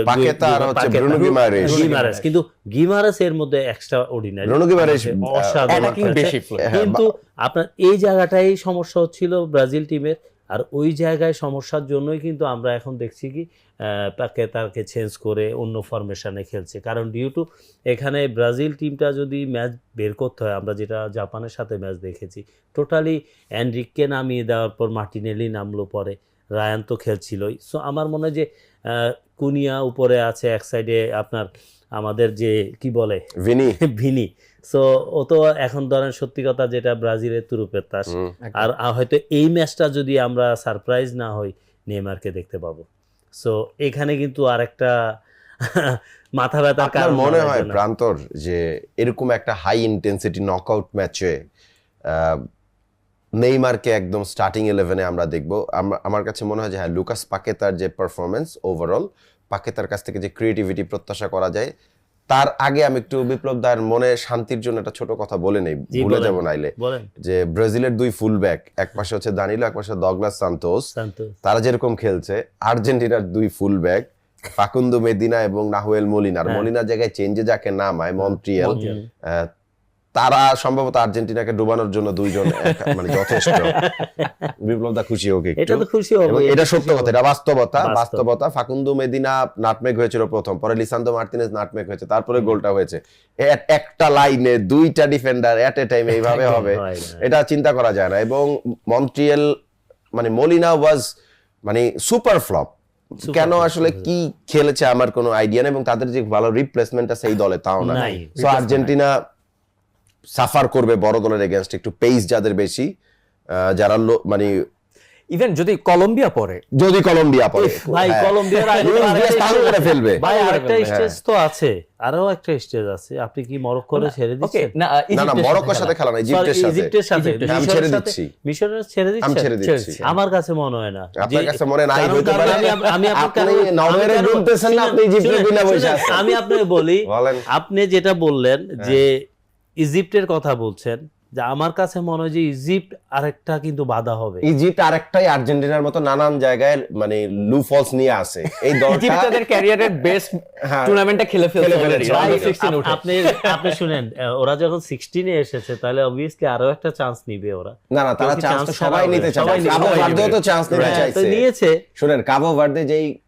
গিমারেস, কিন্তু গিমারেস এর মধ্যে এক্সট্রা অর্ডিনারি, অসাধারণ। কিন্তু আপনার এই জায়গাটাই সমস্যা হচ্ছিল ব্রাজিল টিমের, আর ওই জায়গায় সমস্যার জন্যই কিন্তু আমরা এখন দেখছি কি তাকে চেঞ্জ করে অন্য ফরমেশনে খেলছে। কারণ ডিউ টু এখানে ব্রাজিল টিমটা যদি ম্যাচ বের করতে হয়, আমরা যেটা জাপানের সাথে ম্যাচ দেখেছি, টোটালি এনরিককে নামিয়ে দেওয়ার পর মার্টিনেলি নামলো, পরে রায়ান তো খেলছিলই। সো আমার মনে হয় যে কুনিয়া উপরে আছে, এক সাইডে আপনার আমাদের যে কি বলে ভিনি। সো ও তো এখন ধরেন সত্যি কথা যেটা ব্রাজিলের তুরুপের তাস। আর হয়তো এই ম্যাচটা যদি আমরা সারপ্রাইজ না হই, নেইমারকে দেখতে পাবো। সো এখানে কিন্তু আরেকটা মাথা ব্যথার কারণ মনে হয় প্রান্তর, যে এরকম একটা হাই ইন্টেন্সিটি নকআউট ম্যাচে নেইমারকে একদম স্টার্টিং 11-এ আমরা দেখব। আমার কাছে মনে হয় যে হ্যাঁ, লুকাস পাকেতার যে পারফরমেন্স ওভারঅল, পাকেতার কাছ থেকে যে ক্রিয়েটিভিটি প্রত্যাশা করা যায়, তার আগে আমি একটু বিপ্লব দার মনে শান্তির জন্য একটা ছোট কথা বলে নেই, জি, ভুলে বলেন, যাব নাইলে। বলেন। যে ব্রাজিলের 2 ফুল ব্যাক, এক পাশে হচ্ছে দানিলো, এক পাশে ডগলাস সান্তোস, সান্তোস। তারা যেরকম খেলছে, আর্জেন্টিনার 2 ফুল ব্যাক ফাকুন্দো মেদিনা এবং নাহুয়েল মলিনার, হ্যাঁ। মলিনার জায়গায় চেঞ্জে যাকে নামায় মন্ট্রিয়াল, তারা সম্ভবত আর্জেন্টিনাকে ডুবানোর জন্য দুইজন মানে যথেষ্ট। বিপ্লব দা খুশি হোক একটু। এটা তো খুশি হবে, এবং এটা সত্য কথা, এটা বাস্তব। বাস্তবতা। ফাকুন্দো মেদিনা নাটমেগ হয়েছিল প্রথম, পরে লিসান্দ্রো মার্টিনেজ নাটমেগ হয়েছে, তারপরে গোলটা হয়েছে। একটা লাইনে 2টা ডিফেন্ডার এট এ টাইম এইভাবে হবে, হয় না। এটা চিন্তা করা যায় না। এবং মন্ট্রিয়াল মানে মলিনা ওয়াজ মানে সুপার ফ্লপ। কেন আসলে কি খেলেছে আমার কোনো আইডিয়া নেই, এবং তাদের যে ভালো রিপ্লেসমেন্ট আছে এই দলে তাও না। নাই। সো আর্জেন্টিনা সাফার করবে বড় দলের এগেইনস্ট, একটু পেস যাদের বেশি, যারা মানে ইভেন যদি কলম্বিয়া পড়ে, যদি কলম্বিয়া পড়ে, ভাই হ্যাঁ, কলম্বিয়ার আগে লুইস দিয়াজ তাহলে করে ফেলবে। ভাই তাহলে আরেকটা ফেলবে, স্টেজ তো আছে, আরো একটা স্টেজ আছে। আপনি কি মরক্কোরে ছেড়ে ওকে দিচ্ছেন? না না না, মরক্কোর সাথে খেলা না, ইজিপ্টের সাথে। ইজিপ্টের সাথে, ইজিপ্টের আমি মিশরের ছেড়ে সাথে- দিচ্ছি। মিশরের ছেড়ে আমি দিচ্ছেন? ছেড়ে দিচ্ছি। আমার কাছে মনে হয় না। আপনার কাছে মনে নাই কারণ- হইতে কারণ পারে। আমি আপনাকে আপনি কারণ- নরওয়ের আমি কারণ- গুনতেছেন না, আপনি ইজিপ্টের শুনেন, গুনা বসে শুনেন, আছেন। আমি আপনাকে বলি, বলেন। আপনি যেটা বললেন যে ইজিপ্টের কথা বলছেন, যে আমার কাছে মনে হয় যে ইজিপ্ট আরেকটা কিন্তু বাধা হবে। ইজিপ্ট আরেকটাই আর্জেন্টিনার মতো নানান জায়গায় মানে লু ফলস নিয়ে আসে। এই ইজিপ্ট দলটা তাদের ক্যারিয়ারের বেস্ট হ্যাঁ, টুর্নামেন্টটা খেলে ফেলছে খেলে already, ফেলেছে। round of ভাই, 16 উঠে। আপনি শুনেন, ওরা যখন 16-এ এসেছে তাহলে অবভিয়াসলি আরো একটা চান্স নিবে ওরা। না না, তারা কেউ কি চান্স chance তো সবাই ছাড়া নিতে হবে? চায়, সবাই নিতে কাবো চায়। ভার্দেও তো চান্স নিতে হ্যাঁ, তো চাইছে। নিয়েছে। শুনেন, কাবো ভার্দে যেই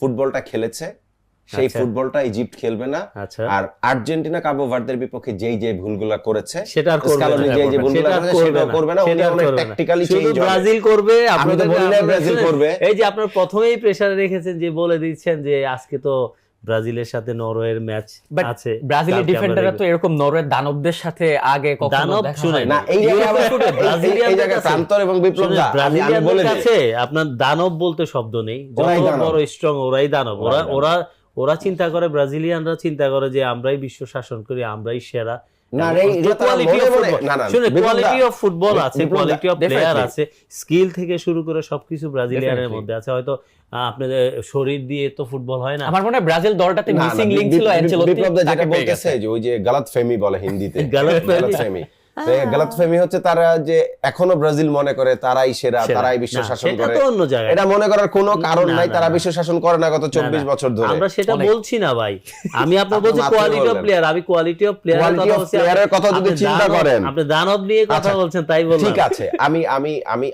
ফুটবলটা খেলেছে সেই আচ্ছা। ফুটবলটা ইজিপ্ট খেলবে না। আচ্ছা। আর আর্জেন্টিনা কাবো ভার্দের বিপক্ষে যেই যে ভুলগুলা করেছে, সেটা আর করবে স্কালোনি না। যেই যে ভুলগুলা সেটা আর করেছে সেটাও করবে না। সেটা উনি আর অনেক করবে না। ট্যাকটিক্যালি শুধু চেঞ্জ হবে। ব্রাজিল করবে। আমি তো আপনাদের- বলি না আপনাদের ব্রাজিল শুনেন, করবে। এই যে আপনার প্রথমেই প্রেসারে রেখেছেন, যে বলে দিচ্ছেন যে আজকে তো ব্রাজিলের সাথে নরওয়ের ম্যাচ But আছে, ব্রাজিলের কালকে আমরা ডিফেন্ডাররা দেখব। তো এরকম নরওয়ের দানবদের সাথে আগে কখনো দানব দেখা শুনেন হয় না, না। এই জায়গায় ইউরোপের আবার- ফুটবল, এই ব্রাজিলিয়ানদের জায়গায় কাছে- প্রান্তর এবং বিপ্লব শুনেন, দা, আমি বলে ব্রাজিলিয়ানদের দিই। কাছে আপনার দানব বলতে শব্দ নেই, ওরাই যত দানব। বড় স্ট্রং ওরাই দানব। ওরাই দানব। ওরা চিন্তা করে, ব্রাজিলিয়ানরা চিন্তা করে যে আমরাই বিশ্ব শাসন করি, আমরাই সেরা। না রে, এটা তারা কোয়ালিটি মনে অফ মনে- ফুটবল, না, না, শুনে বিপ্লব দা, কোয়ালিটি অফ ফুটবল আছে, বিপ্লব দা, কোয়ালিটি অফ প্লেয়ার definitely. আছে, স্কিল থেকে শুরু করে সবকিছু ব্রাজিলিয়ানের Definitely. মধ্যে আছে। হয়তো আপনাদের শরীর দিয়ে তো ফুটবল হয় না। আমার মনে হয় ব্রাজিল দলটাতে না, না, মিসিং লিংক ছিল অ্যানচেলোত্তি, বিপ্লব দা যেটা তাকে পেয়ে বলতেছে গেছে। যে ওই যে গালাতফেমি বলে হিন্দিতে, গালাতফেমি। গালাতফেমি। তো এই গালাতফেমি হচ্ছে তারা যে এখনো ব্রাজিল মনে করে তারাই সেরা, সেরা। তারাই বিশ্ব না, শাসন সেটা করে। তো অন্য জায়গায়। এটা মনে করার কোনো কারণ না, নাই, না, তারা না। বিশ্ব শাসন করে না গত 24 না, না, বছর ধরে। আমরা সেটা অনেক। বলছি না ভাই, আমি আপনার আপনি বলছি মাত্র কোয়ালিটি অফ বললেন। প্লেয়ার, আমি কোয়ালিটি অফ প্লেয়ারের Quality কথা of বলছি। player এর কথা যদি আপনি চিন্তা দানব- করেন। আপনি দানব নিয়ে কথা আচ্ছা, বলছেন, তাই বললাম। ঠিক আছে, আমি আপনার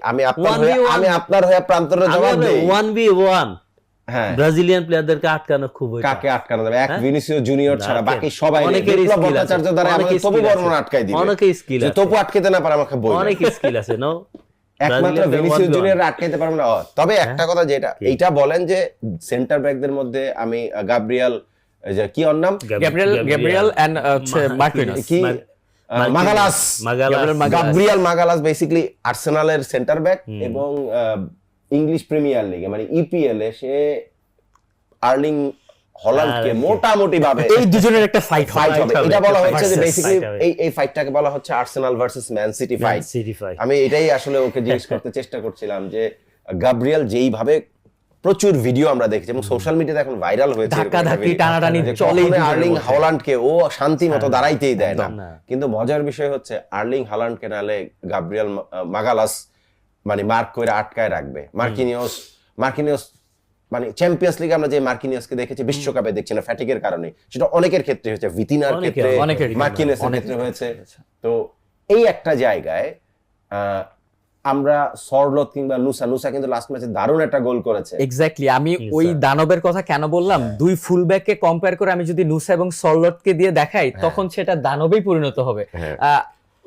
1v1 হয়ে আমি আপনার হয়ে প্রান্তরে জবাব দেই। 1v1 হ্যাঁ, ব্রাজিলিয়ান প্লেয়ারদেরকে আটকানো খুবই কাকে আটকানো যাবে? এক হ্যাঁ? ভিনিসিও জুনিয়র ছাড়া দেখেন, বাকি সবাই নেই। অনেকেরই বিপ্লব skill আছে, ভট্টাচার্য দ্বারা আমাকে অনেকের তবু skill বর্ণনা আছে, আটকাই দিবে। অনেকের skill যে আছে। তবু আটকাতে না পারে আমাকে বই অনেক স্কিল আছে, নো? একমাত্র ব্রাজিলিয়ানদের ভিনিসিয়াস 1v1 জুনিয়র আটকাইতে পারবে না। তবে একটা কথা, যেটা এইটা বলেন যে সেন্টার ব্যাকদের মধ্যে আমি গাব্রিয়াল, যে কি ওর নাম, গ্যাব্রিয়েল এন্ড মার্টিনেজ, কি মাগালাস, মাগালাস। গাব্রিয়াল মাগালাস বেসিক্যালি আর্সেনালের সেন্টার ব্যাক এবং ইংলিশ প্রিমিয়ার লিগে মানে ইপিএল এ সে আর্লিং হল্যান্ডকে মোটামুটি ভাবে এই দুজনের একটা ফাইট ফাইট হবে। এটা বলা হচ্ছে যে versus বেসিক্যালি fight হবে। এই ফাইটটাকে বলা হচ্ছে Arsenal versus man city fight. City fight. আমি এটাই আসলে ওকে জিজ্ঞেস করতে চেষ্টা করছিলাম যে গাব্রিয়েল যেইভাবে প্রচুর ভিডিও আমরা দেখছি এবং সোশ্যাল মিডিয়াতে এখন ভাইরাল হয়েছে, ধাক্কাধাক্কি, টানাটানি যে চলেই কখনোই দুজনের আর্লিং মধ্যে। হল্যান্ডকে ও শান্তি মতো দাঁড়াইতেই দেয় না। একদম না। কিন্তু মজার বিষয় হচ্ছে আর্লিং হল্যান্ডকে নালে গাব্রিয়েল মাগালাস মানে মার্ক করে আটকায় রাখবে। মার্কিনিয়স মানে চ্যাম্পিয়ন্স লিগে আমরা যে মার্কিনিয়াসকে দেখেছি, বিশ্বকাপে দেখছি না ফ্যাটিকের কারণে, সেটা অনেকের ক্ষেত্রে হয়েছে, ভিতিনার ক্ষেত্রে, অনেকেরই। মার্কিনিয়াসের ক্ষেত্রে হয়েছে। তো এই একটা জায়গায় আমরা সরলত কিংবা নুসা কিন্তু লাস্ট ম্যাচে দারুণ একটা গোল করেছে। এক্স্যাক্টলি, আমি ওই দানবের কথা কেন বললাম, দুই ফুলব্যাককে কম্পেয়ার করে আমি যদি নুসা এবং সরলটকে দিয়ে দেখাই, তখন সেটা দানবেই পরিণত হবে।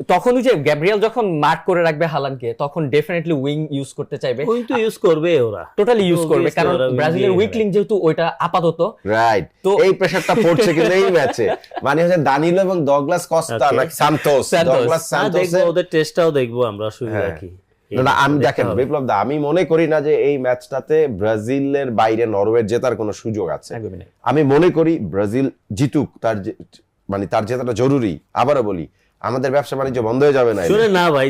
তখন যে গ্যাব্রিয়েল যখন মার্ক করে রাখবে হালান্ডকে, তখন ডেফিনেটলি উইং ইউজ করতে চাইবে, কিন্তু ইউজ করবে ওরা, টোটালি ইউজ করবে, Obviously কারণ ওরা wing ব্রাজিলের দিয়ে উইক লিঙ্ক যেহেতু ওইটা আপাতত। রাইট, তো এই প্রেসারটা পড়ছে কিন্তু এই ম্যাচে, মানে হচ্ছে দানিলো এবং ডগলাস কস্তা নাকি সান্তোস, ডগলাস সান্তোস, দেখবো ওদের টেস্টটাও দেখবো আমরা, সুবিধা কি। না আমি দেখেন বিপ্লব দা, আমি মনে করি না যে এই ম্যাচটাতে ব্রাজিলের বাইরে নরওয়ে জেতার কোনো সুযোগ আছে। আমি মনে করি ব্রাজিল জিতুক, তার মানে তার জেতাটা জরুরি। আবারও বলি, আমাদের ব্যবসা বাণিজ্য বন্ধ হয়ে যাবে না এলে? শুনে না ভাই,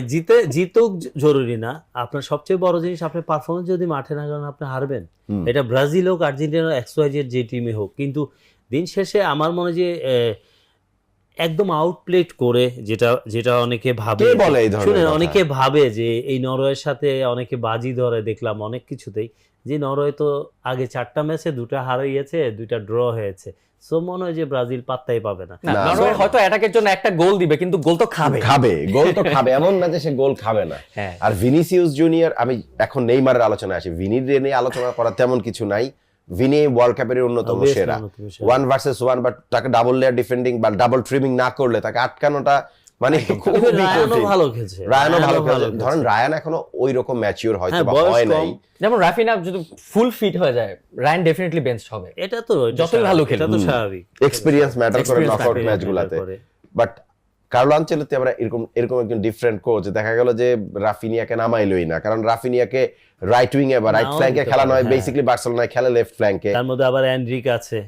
জিতুক জরুরি না, আপনার সবচেয়ে বড় জিনিস আপনার পারফরমেন্স যদি মাঠে না করেন আপনি হারবেন। এটা ব্রাজিল হোক, আর্জেন্টিনা, XYZ যে টিমে হোক, কিন্তু দিন শেষে আমার মনে হয় যে একদম আউটপ্লেট করে, যেটা অনেকে ভাবে, কে বলে এই ধরনের শুনেন কথা? অনেকে ভাবে যে এই নরওয়ের সাথে অনেকে বাজি ধরে, দেখলাম অনেক কিছুতেই যে নরওয়ে তো আগে 4টা ম্যাচে 2টা হারিয়েছে, 2টা ড্র হয়েছে, সো মনে হয় যে ব্রাজিল পাত্তাই পাবে না। না, না, নরওয়ে হয়তো অ্যাটাকের জন্য একটা গোল দিবে, কিন্তু গোল তো খাবে। গোল তো খাবে, এমন ম্যাচে সে গোল খাবে না। হ্যাঁ। আর ভিনিসিয়াস জুনিয়র, আমি এখন নেইমারের আলোচনায় আসি, ভিনির নিয়ে আলোচনা করার তেমন কিছু নাই। ভিনি ওয়ার্ল্ড কাপের অন্যতম Obviously সেরা, অন্যতম সেরা। 1 ভার্সেস 1, বাট তাকে ডাবল লেয়ার ডিফেন্ডিং বা ডাবল ট্রিমিং না করলে তাকে আটকানোটা মানে খুবই রায়ানও কঠিন। ভালো খেলছে, রায়ানও ভালো খেলছে। ধরেন রায়ান এখনো ওই রকম ম্যাচিওর হয়তো হ্যাঁ, বা বয়স হয় কম। নাই। যেমন রাফিনা যদি ফুল ফিট হয়ে যায়, রায়ান ডেফিনেটলি বেঞ্চ হবে। এটা তো যতই ভালো খেলুক। এটা তো স্বাভাবিক, এক্সপেরিয়েন্স ম্যাটার করে Experience নকআউট থাকে, ম্যাচগুলোতে। করে। বাট কার্লো আনচেলত্তি আমরা এরকম একজন ডিফারেন্ট কোচ, দেখা গেল যে রাফিনিয়াকে নামাইলোই না, কারণ রাফিনিয়াকে রাইট উইং এ বা রাইট নাও ফ্ল্যাঙ্কে দিতে খেলা পারে, নয়, হ্যাঁ। বেসিক্যালি বার্সেলোনায় খেলে লেফট ফ্ল্যাঙ্কে। তার মধ্যে আবার এনরিক আছে,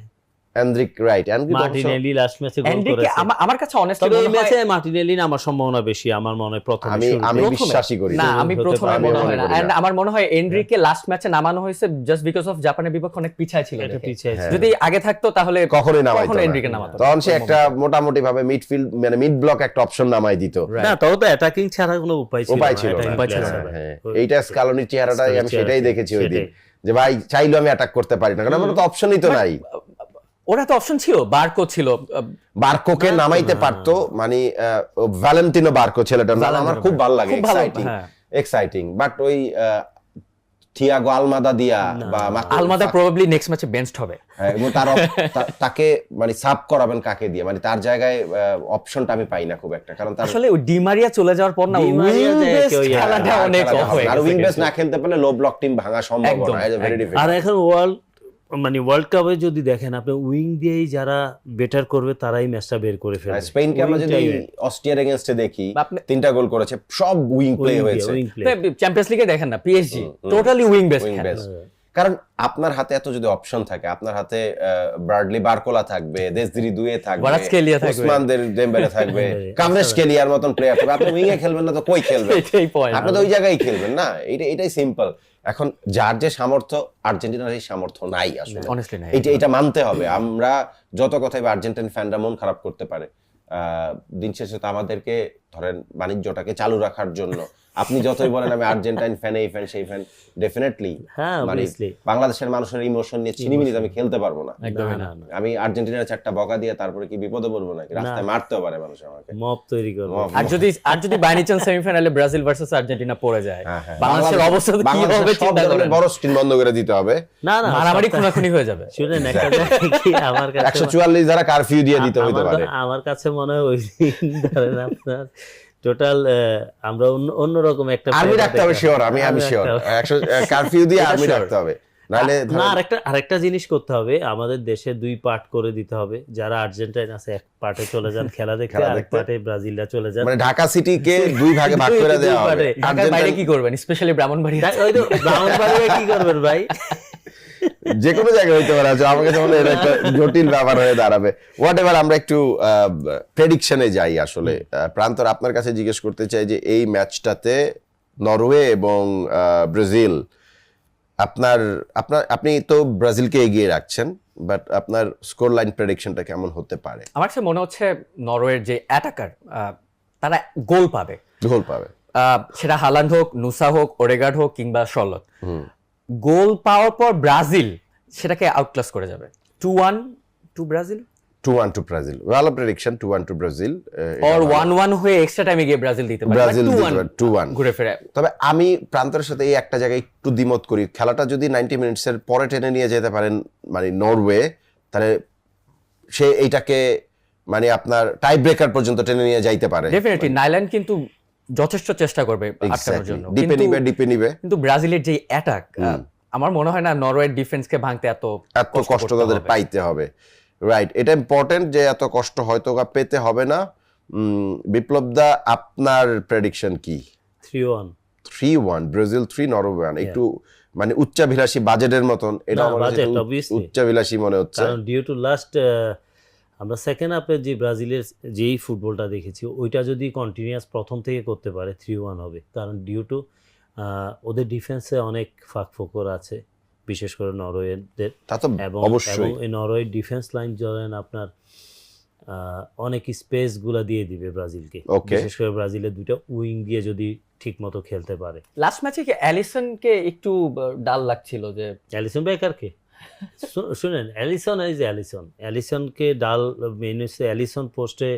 এন্ড্রিক রাইট, মার্টিনেলি লাস্ট ম্যাচে গোল এনরিকে করেছে। আমার কাছে অনেস্টলি তবে এই মনে হয় ম্যাচে মার্টিনেলি নামার সম্ভাবনা বেশি আমার মনে হয় প্রথমে আমি শুরুতে। বিশ্বাসই করি না, না। আমি হতে প্রথমে পারে, মনে আমিও হয় না। মনে করি And না। আমার মনে হয় এনরিকে লাস্ট ম্যাচে নামানো হয়েছে জাস্ট বিকজ অফ জাপানের বিপক্ষে অনেক পিছায় ছিল একটা দেখে। পিছিয়ে ছিল। যদি আগে থাকতো তাহলে কখনোই নামাইতো কখনো না। এনরিকে নামাতো না। তখন সে একটা মোটামুটি ভাবে মিডফিল্ড মানে মিড ব্লক একটা অপশন নামাই দিত। না, তবে তো অ্যাটাকিং ছাড়া কোনো উপায় ছিল উপায় ছিল attacking না। উপায় ছিল player না। ছাড়া। হ্যাঁ, ওই- এইটা স্কালোনির চেহারাটাই আমি চেহারা সেটাই ছিল, দেখেছি ওই দিন, সেটাই। যে ভাই চাইলেও আমি অ্যাটাক করতে পারি না, কারণ আমার তো অপশনই তো নাই। ওরা তো অপশন ছিল, বারকো ছিল, বার্কোকে নামাইতে পারতো, মানে ভ্যালেন্টিনো বার্কো ছেলেটার নাম আমার খুব ভালো লাগে, খুব ভালো, এক্সাইটিং হ্যাঁ। এক্সাইটিং, বাট ওই থিয়াগো আলমাদা দিয়া বা আলমাদা প্রবাবলি নেক্সট ম্যাচে বেঞ্চড হবে। হ্যাঁ, এবং তাকে মানে সাব করাবেন কাকে দিয়ে, মানে তার জায়গায় অপশনটা আমি পাই না খুব একটা, কারণ তার আসলে ওই ডিমারিয়া চলে যাওয়ার পর না ডি মারিয়া উইং যে বেস কেউ খেলাটা আর অনেক খেলাটা অফ হবে হয়ে না। আর গেছে উইং বেস কিন্তু। না খেলতে পারলে লো ব্লক টিম ভাঙা সম্ভব একদম, না, ভেরি একদম। ডিফিকাল্ট। আর এখন ওয়ার্ল্ড কাপে যদি দেখেন আপনি, উইং দিয়েই যারা বেটার করবে তারাই ম্যাচটা বের করে ফেলবে। স্পেনকে আমরা যদি অস্ট্রিয়ার এগেইনস্টে দেখি, বা আপনি- 3টা গোল করেছে, সব উইং প্লে হয়েছে। চ্যাম্পিয়ন্স লিগে দেখেন না, PSG totally wing base wing খেলে। বেস, কারণ আপনার হাতে এত যদি অপশন থাকে, আপনার হাতে ব্রাডলি বারকোলা থাকবে, দেশদিরি দুয়ে থাকবে, কভারাৎস্কেলিয়া থাকবে। ওসমান দেমবেলে থাকবে, কামরেশকেলিয়ার মতন প্লেয়ার থাকবে, আপনি উইং এ খেলবেন না তো কই খেলবেন? এটাই point। আপনি তো ওই জায়গায় খেলবেন না, এটাই সিম্পল। এখন যার যে সামর্থ্য, আর্জেন্টিনার এই সামর্থ্য নাই আসলে, Honestly নাই। এটা মানতে হবে। আমরা যত কথাই আর্জেন্টিন ফ্যানরা মন খারাপ করতে পারে, দিন শেষে তো আমাদেরকে ধরেন বাণিজ্যটাকে চালু রাখার জন্য আপনি যতই বলেন আমি আর্জেন্টাইন ফ্যান, এই ফ্যান সেই ফ্যান, ডেফিনেটলি হ্যাঁ, মানে obviously। বাংলাদেশের মানুষের ইমোশন নিয়ে ছিনিমিনিতে আমি খেলতে পারবো না। একদমই না। আমি আর্জেন্টিনার 4টা বকা দিয়ে তারপরে কি বিপদে পড়বো নাকি? রাস্তায় মারতেও পারে মানুষ আমাকে। মব তৈরি করবে। মব। আর যদি বাই চান্স সেমিফাইনালে ব্রাজিল ভার্সেস আর্জেন্টিনা পড়ে যায়, হ্যাঁ, হ্যাঁ। বাংলাদেশের অবস্থা কি বাংলাদেশের হবে সব চিন্তা ধরনের করেন। বড় স্ক্রিন বন্ধ করে দিতে হবে। না না, মারামারি খুনাখুনি হয়ে যাবে। শুনেন একটা জায়গায় কি আমার কাছে 144 দ্বারা কারফিউ দিয়ে দিতে হইতে পারে। আমার কাছে মনে হয় ওই দিন ধরেন আপনার টোটাল আমরা অন্যরকম একটা আর্মি রাখতে হবে, শিওর, আমি শিওর, কারফিউ দিয়ে এটা আর্মি sure। রাখতে হবে, নাহলে না, আরেকটা জিনিস করতে হবে, আমাদের দেশে 2 পার্ট করে দিতে হবে। যারা আর্জেন্টাইন আছে এক পার্টে চলে যান খেলা দেখতে, খেলা আরেক দেখতে। পার্টে ব্রাজিলরা চলে যান। মানে ঢাকা সিটিকে 2 ভাগে ভাগ করে দেওয়া হবে। দুই ঢাকার বাইরে কি করবেন, স্পেশালি ব্রাহ্মণবাড়িয়া? ওই তো ব্রাহ্মণবাড়িয়া কি করবেন ভাই? যে কোনো জায়গায় হইতে পারে, আমার কাছে মনে হয় এটা একটা জটিল ব্যাপার হয়ে দাঁড়াবে। হোয়াট এভার, আমরা একটু প্রেডিকশনে যাই। আসলে প্রান্তর, আপনার কাছে জিজ্ঞেস করতে চাই যে এই ম্যাচটাতে নরওয়ে এবং ব্রাজিল, আপনি তো ব্রাজিলকে এগিয়ে রাখছেন, বাট আপনার স্কোর লাইন প্রেডিকশনটা কেমন হতে পারে? আমার কাছে মনে হচ্ছে নরওয়ের যে অ্যাটাকার তারা গোল পাবে। গোল পাবে, সেটা হালান্ড হোক, নুসা হোক, ওরেগার্ড হোক কিংবা শর্লট। গোল পাওয়ার পর ব্রাজিল সেটাকে আউটক্লাস করে যাবে। 2-1 টু ব্রাজিল, 2-1 টু ব্রাজিল। ভালো প্রেডিকশন, 2-1 টু ব্রাজিল। অর 1-1 হয়ে এক্সট্রা টাইমে গিয়ে ব্রাজিল দিতে পারে, ব্রাজিল 2-1 ঘুরে ফিরে। তবে আমি প্রান্তরের সাথে এই একটা জায়গায় একটু দ্বিমত করি। খেলাটা যদি 90 মিনিটসের পরে টেনে নিয়ে যেতে পারেন মানে নরওয়ে, তাহলে সে এইটাকে মানে আপনার টাই ব্রেকার পর্যন্ত টেনে নিয়ে যাইতে পারে। ডেফিনেটলি নাইল্যান্ড কিন্তু যথেষ্ট চেষ্টা করবে আটকানোর জন্য, ডিপে নিবে। কিন্তু ব্রাজিলের যে অ্যাটাক, আমার মনে হয় না নরওয়ের ডিফেন্সকে ভাঙতে এত কষ্ট তাদের পাইতে হবে। রাইট, এটা ইম্পর্টেন্ট যে এত কষ্ট হয়তো পেতে হবে না। বিপ্লব দা, আপনার প্রেডিকশন কি? 3-1 3-1 ব্রাজিল, 3 নরওয়ে 1। একটু মানে উচ্চাভিলাষী বাজেটের মতন, এটা না, আমার কাছে budget, একটু obviously। উচ্চাভিলাষী মনে হচ্ছে। কারণ ডিউ টু লাস্ট আমরা সেকেন্ড হাফে যে ব্রাজিলের যেই ফুটবলটা দেখেছি ওইটা যদি কন্টিনিউয়াস প্রথম থেকে করতে পারে 3-1 হবে, কারণ ডিউ টু ওদের ডিফেন্সে অনেক ফাঁক ফোকর আছে, বিশেষ করে নরওয়েদের। তা তো এবং অবশ্যই এই নরওয়ের ডিফেন্স লাইন ধরেন আপনার অনেক স্পেসগুলো দিয়ে দিবে ব্রাজিলকে, Okay. বিশেষ করে ব্রাজিলের দুইটা উইং দিয়ে যদি ঠিক মতো খেলতে পারে। লাস্ট ম্যাচে কি অ্যালিসনকে একটু ডাল লাগছিল যে অ্যালিসন বেকারকে শুনেন, অ্যালিসনকে ডাল মেন হচ্ছে অ্যালিসন পোস্টে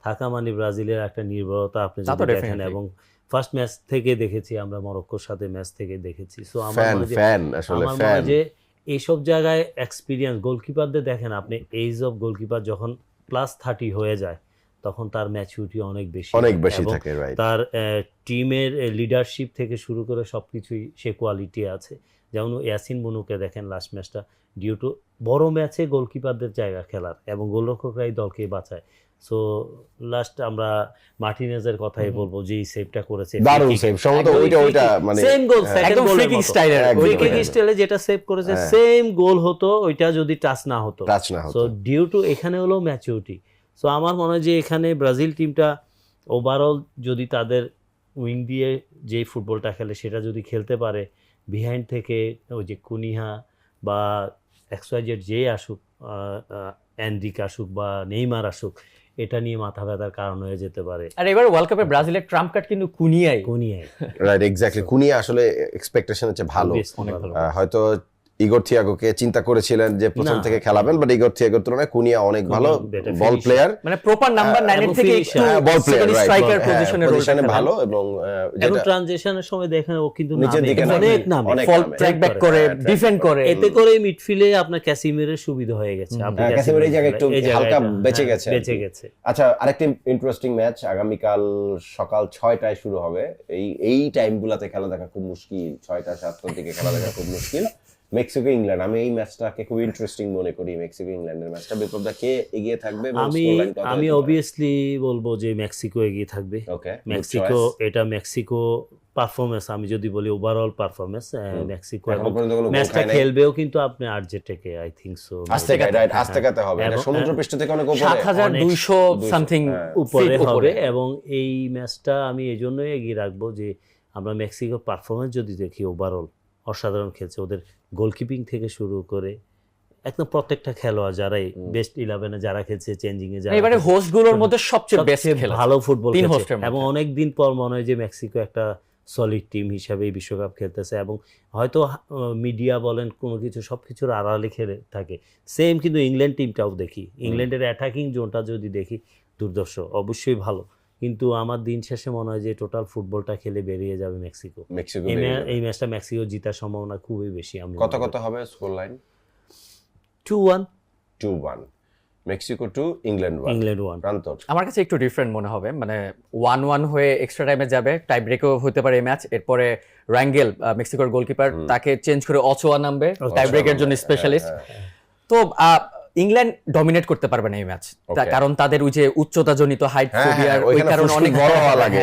থাকা মানে ব্রাজিলের একটা নির্ভরতা আপনি তা তো যদি দেখেন, definitely। এবং ফার্স্ট ম্যাচ থেকে দেখেছি আমরা, মরক্কোর সাথে ম্যাচ থেকে দেখেছি। সো আমার ফ্যান মনে হয় যে ফ্যান আসলে আমার মনে ফ্যান হয় যে এইসব জায়গায় এক্সপিরিয়েন্স গোলকিপারদের দেখেন আপনি, এইজ অফ গোলকিপার যখন +30 হয়ে যায় তখন তার ম্যাচুরিটি অনেক বেশি অনেক হয়, বেশি এবং থাকে, রাইট। তার টিমের লিডারশিপ থেকে শুরু করে সবকিছুই সে কোয়ালিটি আছে। যেমন ইয়াসিন বুনুকে দেখেন লাস্ট ম্যাচটা, ডিউ টু বড় ম্যাচে গোলকিপারদের জায়গা খেলার এবং গোলরক্ষকরাই দলকে বাঁচায়। সো লাস্ট আমরা মার্টিনেজের কথাই বলবো, যে সেভটা করেছে, দারুণ সেভ, সম্ভবত ওইটা মানে সেম গোল, হ্যাঁ, সেকেন্ড একদম গোলের ফ্রি কিক মতো। স্টাইলের একদম, ফ্রি একদম। কিক স্টাইলে যেটা সেভ করেছে হ্যাঁ। সেম গোল হতো ওইটা যদি টাচ না হতো। টাচ না সো হতো। ডিউ টু এখানে হলো ম্যাচুরিটি। সো আমার মনে হয় যে এখানে ব্রাজিল টিমটা ওভারঅল যদি তাদের উইং দিয়ে যে ফুটবলটা খেলে সেটা যদি খেলতে পারে, বিহাইন্ড থেকে ওই যে কুনিহা বা XYZ যে আসুক, এনরিক আসুক বা নেইমার আসুক, এটা নিয়ে মাথা ব্যথার কারণ হয়ে যেতে পারে। আর এবার ওয়ার্ল্ড কাপে ব্রাজিলের ট্রাম্প কার্ড কিন্তু কুনিয়াই। কুনিয়ায় রাইট, এক্স্যাক্টলি। কুনিয়া আসলে এক্সপেকটেশন হচ্ছে ভালো। Obviously অনেক ভালো। ভালো। হয়তো ইগোর থিয়াগোকে চিন্তা করেছিলেন যে প্রথম না। থেকে খেলাবেন, বাট ইগোর থিয়াগোর তুলনায় কুনিয়া অনেক ভালো better বল finisher। প্লেয়ার, মানে প্রপার নাম্বার 9 এর এবং থেকে finisher। একটু বল প্লেয়ার, স্ট্রাইকার পজিশনে পজিশনে ভালো, এবং এবং যেটা ট্রানজিশনের সময় দেখেন ও কিন্তু নিচের নামে, দিকে অনেক নামে, নামে, অনেক ফল নামে। ট্র্যাক ব্যাক করে, হ্যাঁ, track ডিফেন্ড back করে। এতে করে মিডফিল্ডে আপনার ক্যাসিমিরের সুবিধা হয়ে গেছে। আপনি হ্যাঁ, ক্যাসিমির এই জায়গায় একটু এই জায়গায় হালকা এটা, বেঁচে হ্যাঁ, গেছে আর বেঁচে কি। গেছে। আচ্ছা, আরেকটি ইন্টারেস্টিং ম্যাচ আগামীকাল সকাল 6টায় শুরু হবে। এই টাইমগুলোতে খেলা দেখা খুব মুশকিল, 6টা 7টার দিকে খেলা দেখা খুব মুশকিল। মেক্সিকো ইংল্যান্ড, আমি এই ম্যাচটাকে খুব ইন্টারেস্টিং মনে করি। মেক্সিকো ইংল্যান্ডের ম্যাচটা, বিপ্লবদা কে এগিয়ে থাকবে? আমি অবভিয়াসলি বলবো যে মেক্সিকো এগিয়ে থাকবে। ওকে, মেক্সিকো, এটা মেক্সিকো পারফরমেন্স, আমি যদি বলি ওভারঅল পারফরমেন্স, মেক্সিকো এখন পর্যন্ত কোনো গোল ম্যাচটা খায় নাই। খেলবেও কিন্তু আপনি আর্জেন্টিনাকে, I think so Azteca, right, আজতেকাতে হবে। এটা এবং- সমুদ্রপৃষ্ঠ থেকে অনেক উপরে। 7200 সামথিং উপরে হবে, এবং এই ম্যাচটা আমি এই জন্যই এগিয়ে রাখবো যে আমরা মেক্সিকোর পারফরমেন্স যদি দেখি, ওভারঅল অসাধারণ খেলছে। ওদের গোলকিপিং থেকে শুরু করে একদম প্রত্যেকটা খেলোয়াড়, যারাই বেস্ট 11-এ যারা খেলছে, চেঞ্জিংয়ে যারা এবারে খেলছে, হোস্ট গুলোর মধ্যে সবচেয়ে বেস্ট সবচেয়ে খেলা ভালো ফুটবল 3 খেলছে। হোস্টের মধ্যে। এবং অনেক দিন পর মনে হয় যে মেক্সিকো একটা সলিড টিম হিসাবে এই বিশ্বকাপ খেলতেছে, এবং হয়তো মিডিয়া বলেন কোনো কিছু সবকিছুর আড়ালে খেলে থাকে। সেম কিন্তু ইংল্যান্ড টিমটাও দেখি, ইংল্যান্ডের অ্যাটাকিং জোনটা যদি দেখি, দুর্দর্শ, অবশ্যই ভালো, কিন্তু আমার দিন শেষে মনে হয় যে টোটাল ফুটবলটা খেলে বেরিয়ে যাবে মেক্সিকো। মেক্সিকো এই ম্যাচটা মেক্সিকো জিতার সম্ভাবনা খুবই বেশি। আমি কত হবে score line? 2-1 2-1 Mexico 2 England 1। England 1। প্রান্তর আমার কাছে একটু ডিফারেন্ট মনে হবে, মানে 1-1 হয়ে এক্সট্রা টাইমে যাবে, টাই ব্রেকও হতে পারে এই ম্যাচ। এরপরে রাঙ্গেল, মেক্সিকোর গোলকিপার, তাকে চেঞ্জ করে অচোয়া নামবে টাই ব্রেকের জন্য স্পেশালিস্ট। তো ইংল্যান্ড ডমিনেট করতে পারবে না এই ম্যাচ, Okay. কারণ তাদের ওই যে উচ্চতা জনিত হাইট হ্যাঁ, ফোবিয়ার, হ্যাঁ, ওই ওইখানে কারণে ফুসফুস অনেক বড় হওয়া লাগে,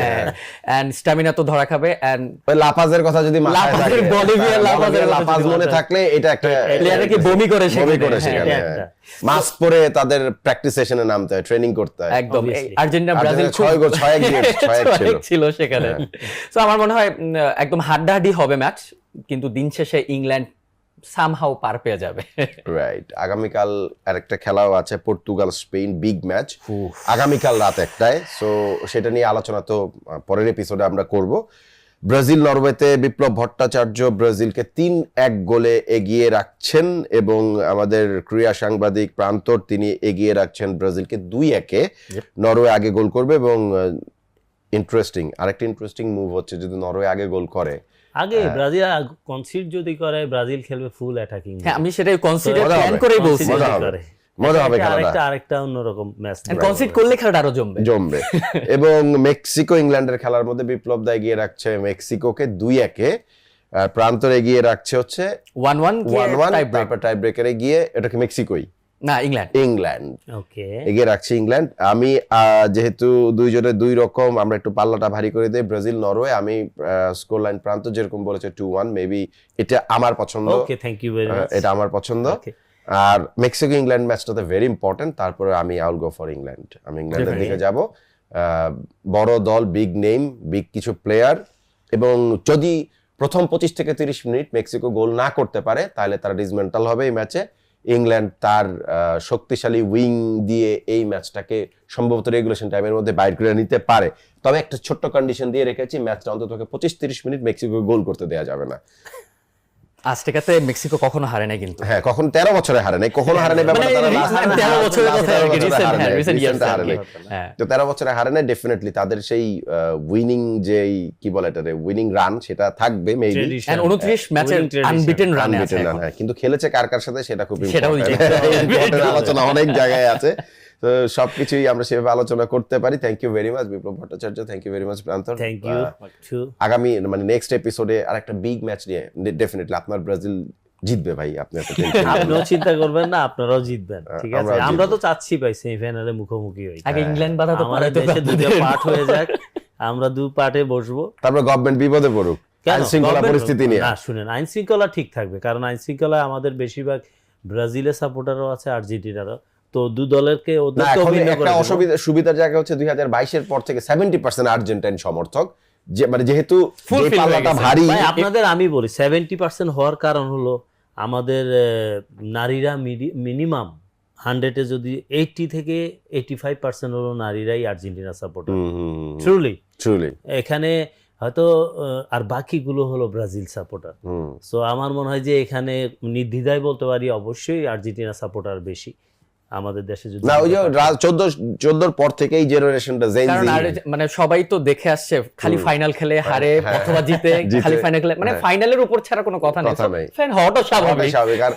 এন্ড স্ট্যামিনা তো ধরা খাবে। এন্ড ওই লাপাজের কথা যদি মাথায় লাপাজের, থাকে, বলিভিয়ার লাপাজের কথা লাপাজ যদি মনে মাথায়- থাকলে এটা একটা প্লেয়ারে কি বমি করে বমি করে সেখানে, সেখানে, হ্যাঁ, এটা হ্যাঁ। মাস্ক পরে তাদের প্র্যাকটিস সেশনে নামতে হয়, ট্রেনিং করতে হয়। একদম। Obviously. আর্জেন্টিনা ব্রাজিল আর্জেন্টিনা 6 গোল 6-1 ছিল। ছিল সেখানে। তো আমার মনে হয় একদম হাড্ডাহাড্ডি হবে ম্যাচ, কিন্তু দিন শেষে ইংল্যান্ড সামহাউ পার পেয়ে যাবে। রাইট, আগামীকাল আরেকটা খেলাও আছে, পর্তুগাল স্পেন, বিগ ম্যাচ আগামীকাল রাত 1টায়। সো সেটা নিয়ে আলোচনা তো পরের এপিসোডে আমরা করব। ব্রাজিল নরওয়েতে বিপ্লব ভট্টাচার্য ব্রাজিলকে 3-1 গোলে এগিয়ে রাখছেন, এবং আমাদের ক্রীড়া সাংবাদিক প্রান্তর তিনি এগিয়ে রাখছেন ব্রাজিলকে 2-1-এ। নরওয়ে আগে গোল করবে, এবং আরেকটা ইন্টারেস্টিং মুভ হচ্ছে, যদি নরওয়ে আগে গোল করে, আগে ব্রাজিল কনসিড যদি করে, ব্রাজিল খেলবে ফুল অ্যাটাকিং। হ্যাঁ, আমি সেটাই কনসিডার মজা প্ল্যান হবে, করেই বলছি। মজা হবে। মজা হবে খেলাটা, আরেকটা অন্যরকম ম্যাচ। কনসিড করলে খেলাটা আরো জমবে। এবং মেক্সিকো ইংল্যান্ডের খেলার মধ্যে বিপ্লব দা এগিয়ে রাখছে মেক্সিকোকে 2-1-এ, আর প্রান্তর এগিয়ে রাখছে হচ্ছে 1-1 তারপর টাই ব্রেকারে গিয়ে এটাকে মেক্সিকোই না ইংল্যান্ড ওকে এগিয়ে রাখছে ইংল্যান্ড। আমি যেহেতু দুইজনের দুই রকম, আমরা একটু পাল্লাটা ভারী করে দেই, ব্রাজিল নরওয়ে। আমি স্কোর লাইন প্রান্ত যেরকম বলেছে 2-1, মেবি এটা আমার পছন্দ। ওকে, থ্যাংক ইউ ভেরি মাচ। এটা আমার পছন্দ। আর মেক্সিকো ইংল্যান্ড ম্যাচটাতে ভেরি ইম্পর্টেন্ট। তারপরে আমি আউল গো ফর ইংল্যান্ড, আমি ইংল্যান্ডের দিকে যাব। বড় দল, বিগ নেম, বিগ কিছু প্লেয়ার, এবং যদি প্রথম 25 থেকে 30 মিনিট মেক্সিকো গোল না করতে পারে তাহলে তারা ডিসমেন্টাল হবে এই ম্যাচে। ইংল্যান্ড তার শক্তিশালী উইং দিয়ে এই ম্যাচটাকে সম্ভবত রেগুলেশন টাইমের মধ্যে বাইর করে নিতে পারে। তবে একটা ছোট্ট কন্ডিশন দিয়ে রেখেছি, ম্যাচটা অন্তত 25-30 মিনিট মেক্সিকো গোল করতে দেওয়া যাবে না। আজটেকাতে মেক্সিকো কখনো হারে নাই কিন্তু, হ্যাঁ, কখন 13 বছরে হারে নাই, কখনো হারে নাই ব্যাপারটা তারা last 13 বছরের কথা আর কি, recent years হারে নাই। হ্যাঁ। তো 13 বছরে হারে নাই, ডেফিনেটলি তাদের সেই উইনিং যেই কি বলে এটা উইনিং রান সেটা থাকবে মেবি। Tradition. And 29 ম্যাচের Winning tradition. আনবিটেন রানে আছে আনবিটেন রান, এখন। হ্যাঁ, কিন্তু খেলেছে কার কার সাথে সেটা খুব সেটাও ইম্পর্টেন্ট আলোচনা অনেক জায়গায় আছে। তো সবকিছুই আমরা সেভাবে আলোচনা করতে পারি। Thank you very much Biplab Bhattacharya, thank you very much Prantar. Thank you too. আগামী মানে নেক্সট এপিসোডে আরেকটা বিগ ম্যাচ নিয়ে ডেফিনেটলি আপনার ব্রাজিল জিতবে ভাই, আপনি একটা টেনশন আপনিও চিন্তা করবেন না, আপনারাও জিতবেন, ঠিক আছে? আমরাও আমরা তো জিতবো। চাচ্ছি ভাই সেমিফাইনালে মুখোমুখি হই, আগে ইংল্যান্ড বাধা তো আমাদের পারে তো দেশে দুটো পার্ট হয়ে যাক, আমরা দু পার্টে বসবো। তারপর গভর্নমেন্ট বিপদে পড়ুক কেন? আইন শৃঙ্খলা Government- পরিস্থিতি নিয়ে। না শুনেন, আইন শৃঙ্খলা ঠিক থাকবে, কারণ আইন শৃঙ্খলা আমাদের বেশিরভাগ ব্রাজিলের সাপোর্টারও আছে, আর্জেন্টিনারও। তো দু দলেরকে না, ওদেরকে এখন অভিন্ন করে একটা দেবো। সুবিধার জায়গা হচ্ছে 2022-এর পর থেকে 70% আর্জেন্টাইন সমর্থক, যে মানে যেহেতু Full যে fill হয়ে পাল্লাটা গেছে। ভারী। ভাই, আপনাদের আমি বলি 70% হওয়ার কারণ হলো আমাদের নারীরা মিনিমাম 100-এ যদি 80 থেকে 85% হলো নারীরাই আর্জেন্টিনা সাপোর্টার, ট্রুলি। ট্রুলি। এখানে হয়তো আর বাকিগুলো হলো ব্রাজিল সাপোর্টার। সো আমার মনে হয় যে এখানে নির্দ্বিধায় বলতে পারি অবশ্যই আর্জেন্টিনা সাপোর্টার বেশি আমাদের দেশে। যদি না, ওই যে 14 পর থেকেই জেনারেশনটা কারণ আর মানে সবাই তো দেখে আসছে, খালি ফাইনাল খেলে হারে হ্যাঁ, অথবা জিতে, জিতে। খালি ফাইনাল খেলে, মানে হ্যাঁ। ফাইনালের উপর ছাড়া কোনো কথা নেই। কথা নেই। ফ্যান হওয়াটাও স্বাভাবিক। স্বাভাবিক। আর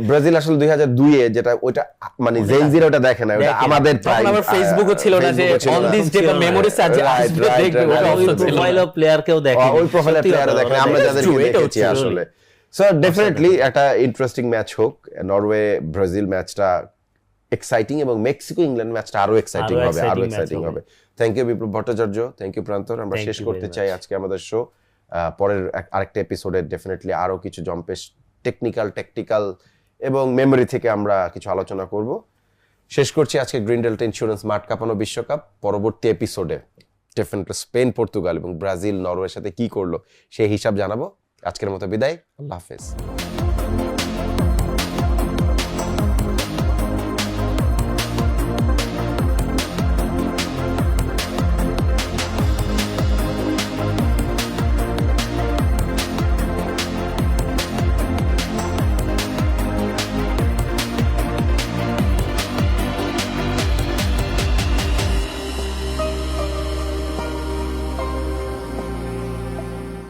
ব্রাজিল আসলে 2002-এ যেটা ওইটা মানে জেনজিরা ওটা দেখে না, ওটা দেখে না। আমাদের তখন আবার ফেসবুকও ছিল না যে on this day বা memories আছে, Right, আসবে right, দেখবে, right, ওটা right. অপশন ছিল না। প্রোফাইল অফ প্লেয়ারকেও দেখে, ওই প্রোফাইলের প্লেয়ার দেখে না, আমরা যাদেরকে true, এটাও দেখেছি true, আসলে। সো ডেফিনেটলি একটা ইন্টারেস্টিং ম্যাচ হোক। নরওয়ে ব্রাজিল ম্যাচটা এক্সাইটিং, এবং মেক্সিকো ইংল্যান্ড ম্যাচটা আরো এক্সাইটিং আরো হবে, আরো exciting এক্সাইটিং match হবে। Thank you Biplab Bhattacharya, thank you প্রান্তর। আমরা Thank শেষ you করতে very চাই much. আজকে আমাদের শো। পরের আরেকটা এপিসোডে ডেফিনেটলি আরো কিছু জম্পেশ টেকনিক্যাল এবং মেমোরি থেকে আমরা কিছু আলোচনা করব। শেষ করছি আজকে গ্রিন ডেল্টা ইন্স্যুরেন্স মাঠ কাঁপানো বিশ্বকাপ। পরবর্তী এপিসোডে ডেফিনেটলি স্পেন, পর্তুগাল এবং ব্রাজিল নরওয়ের সাথে কি করলো সেই হিসাব জানাবো। আজকের মতো বিদায়, আল্লাহ হাফেজ।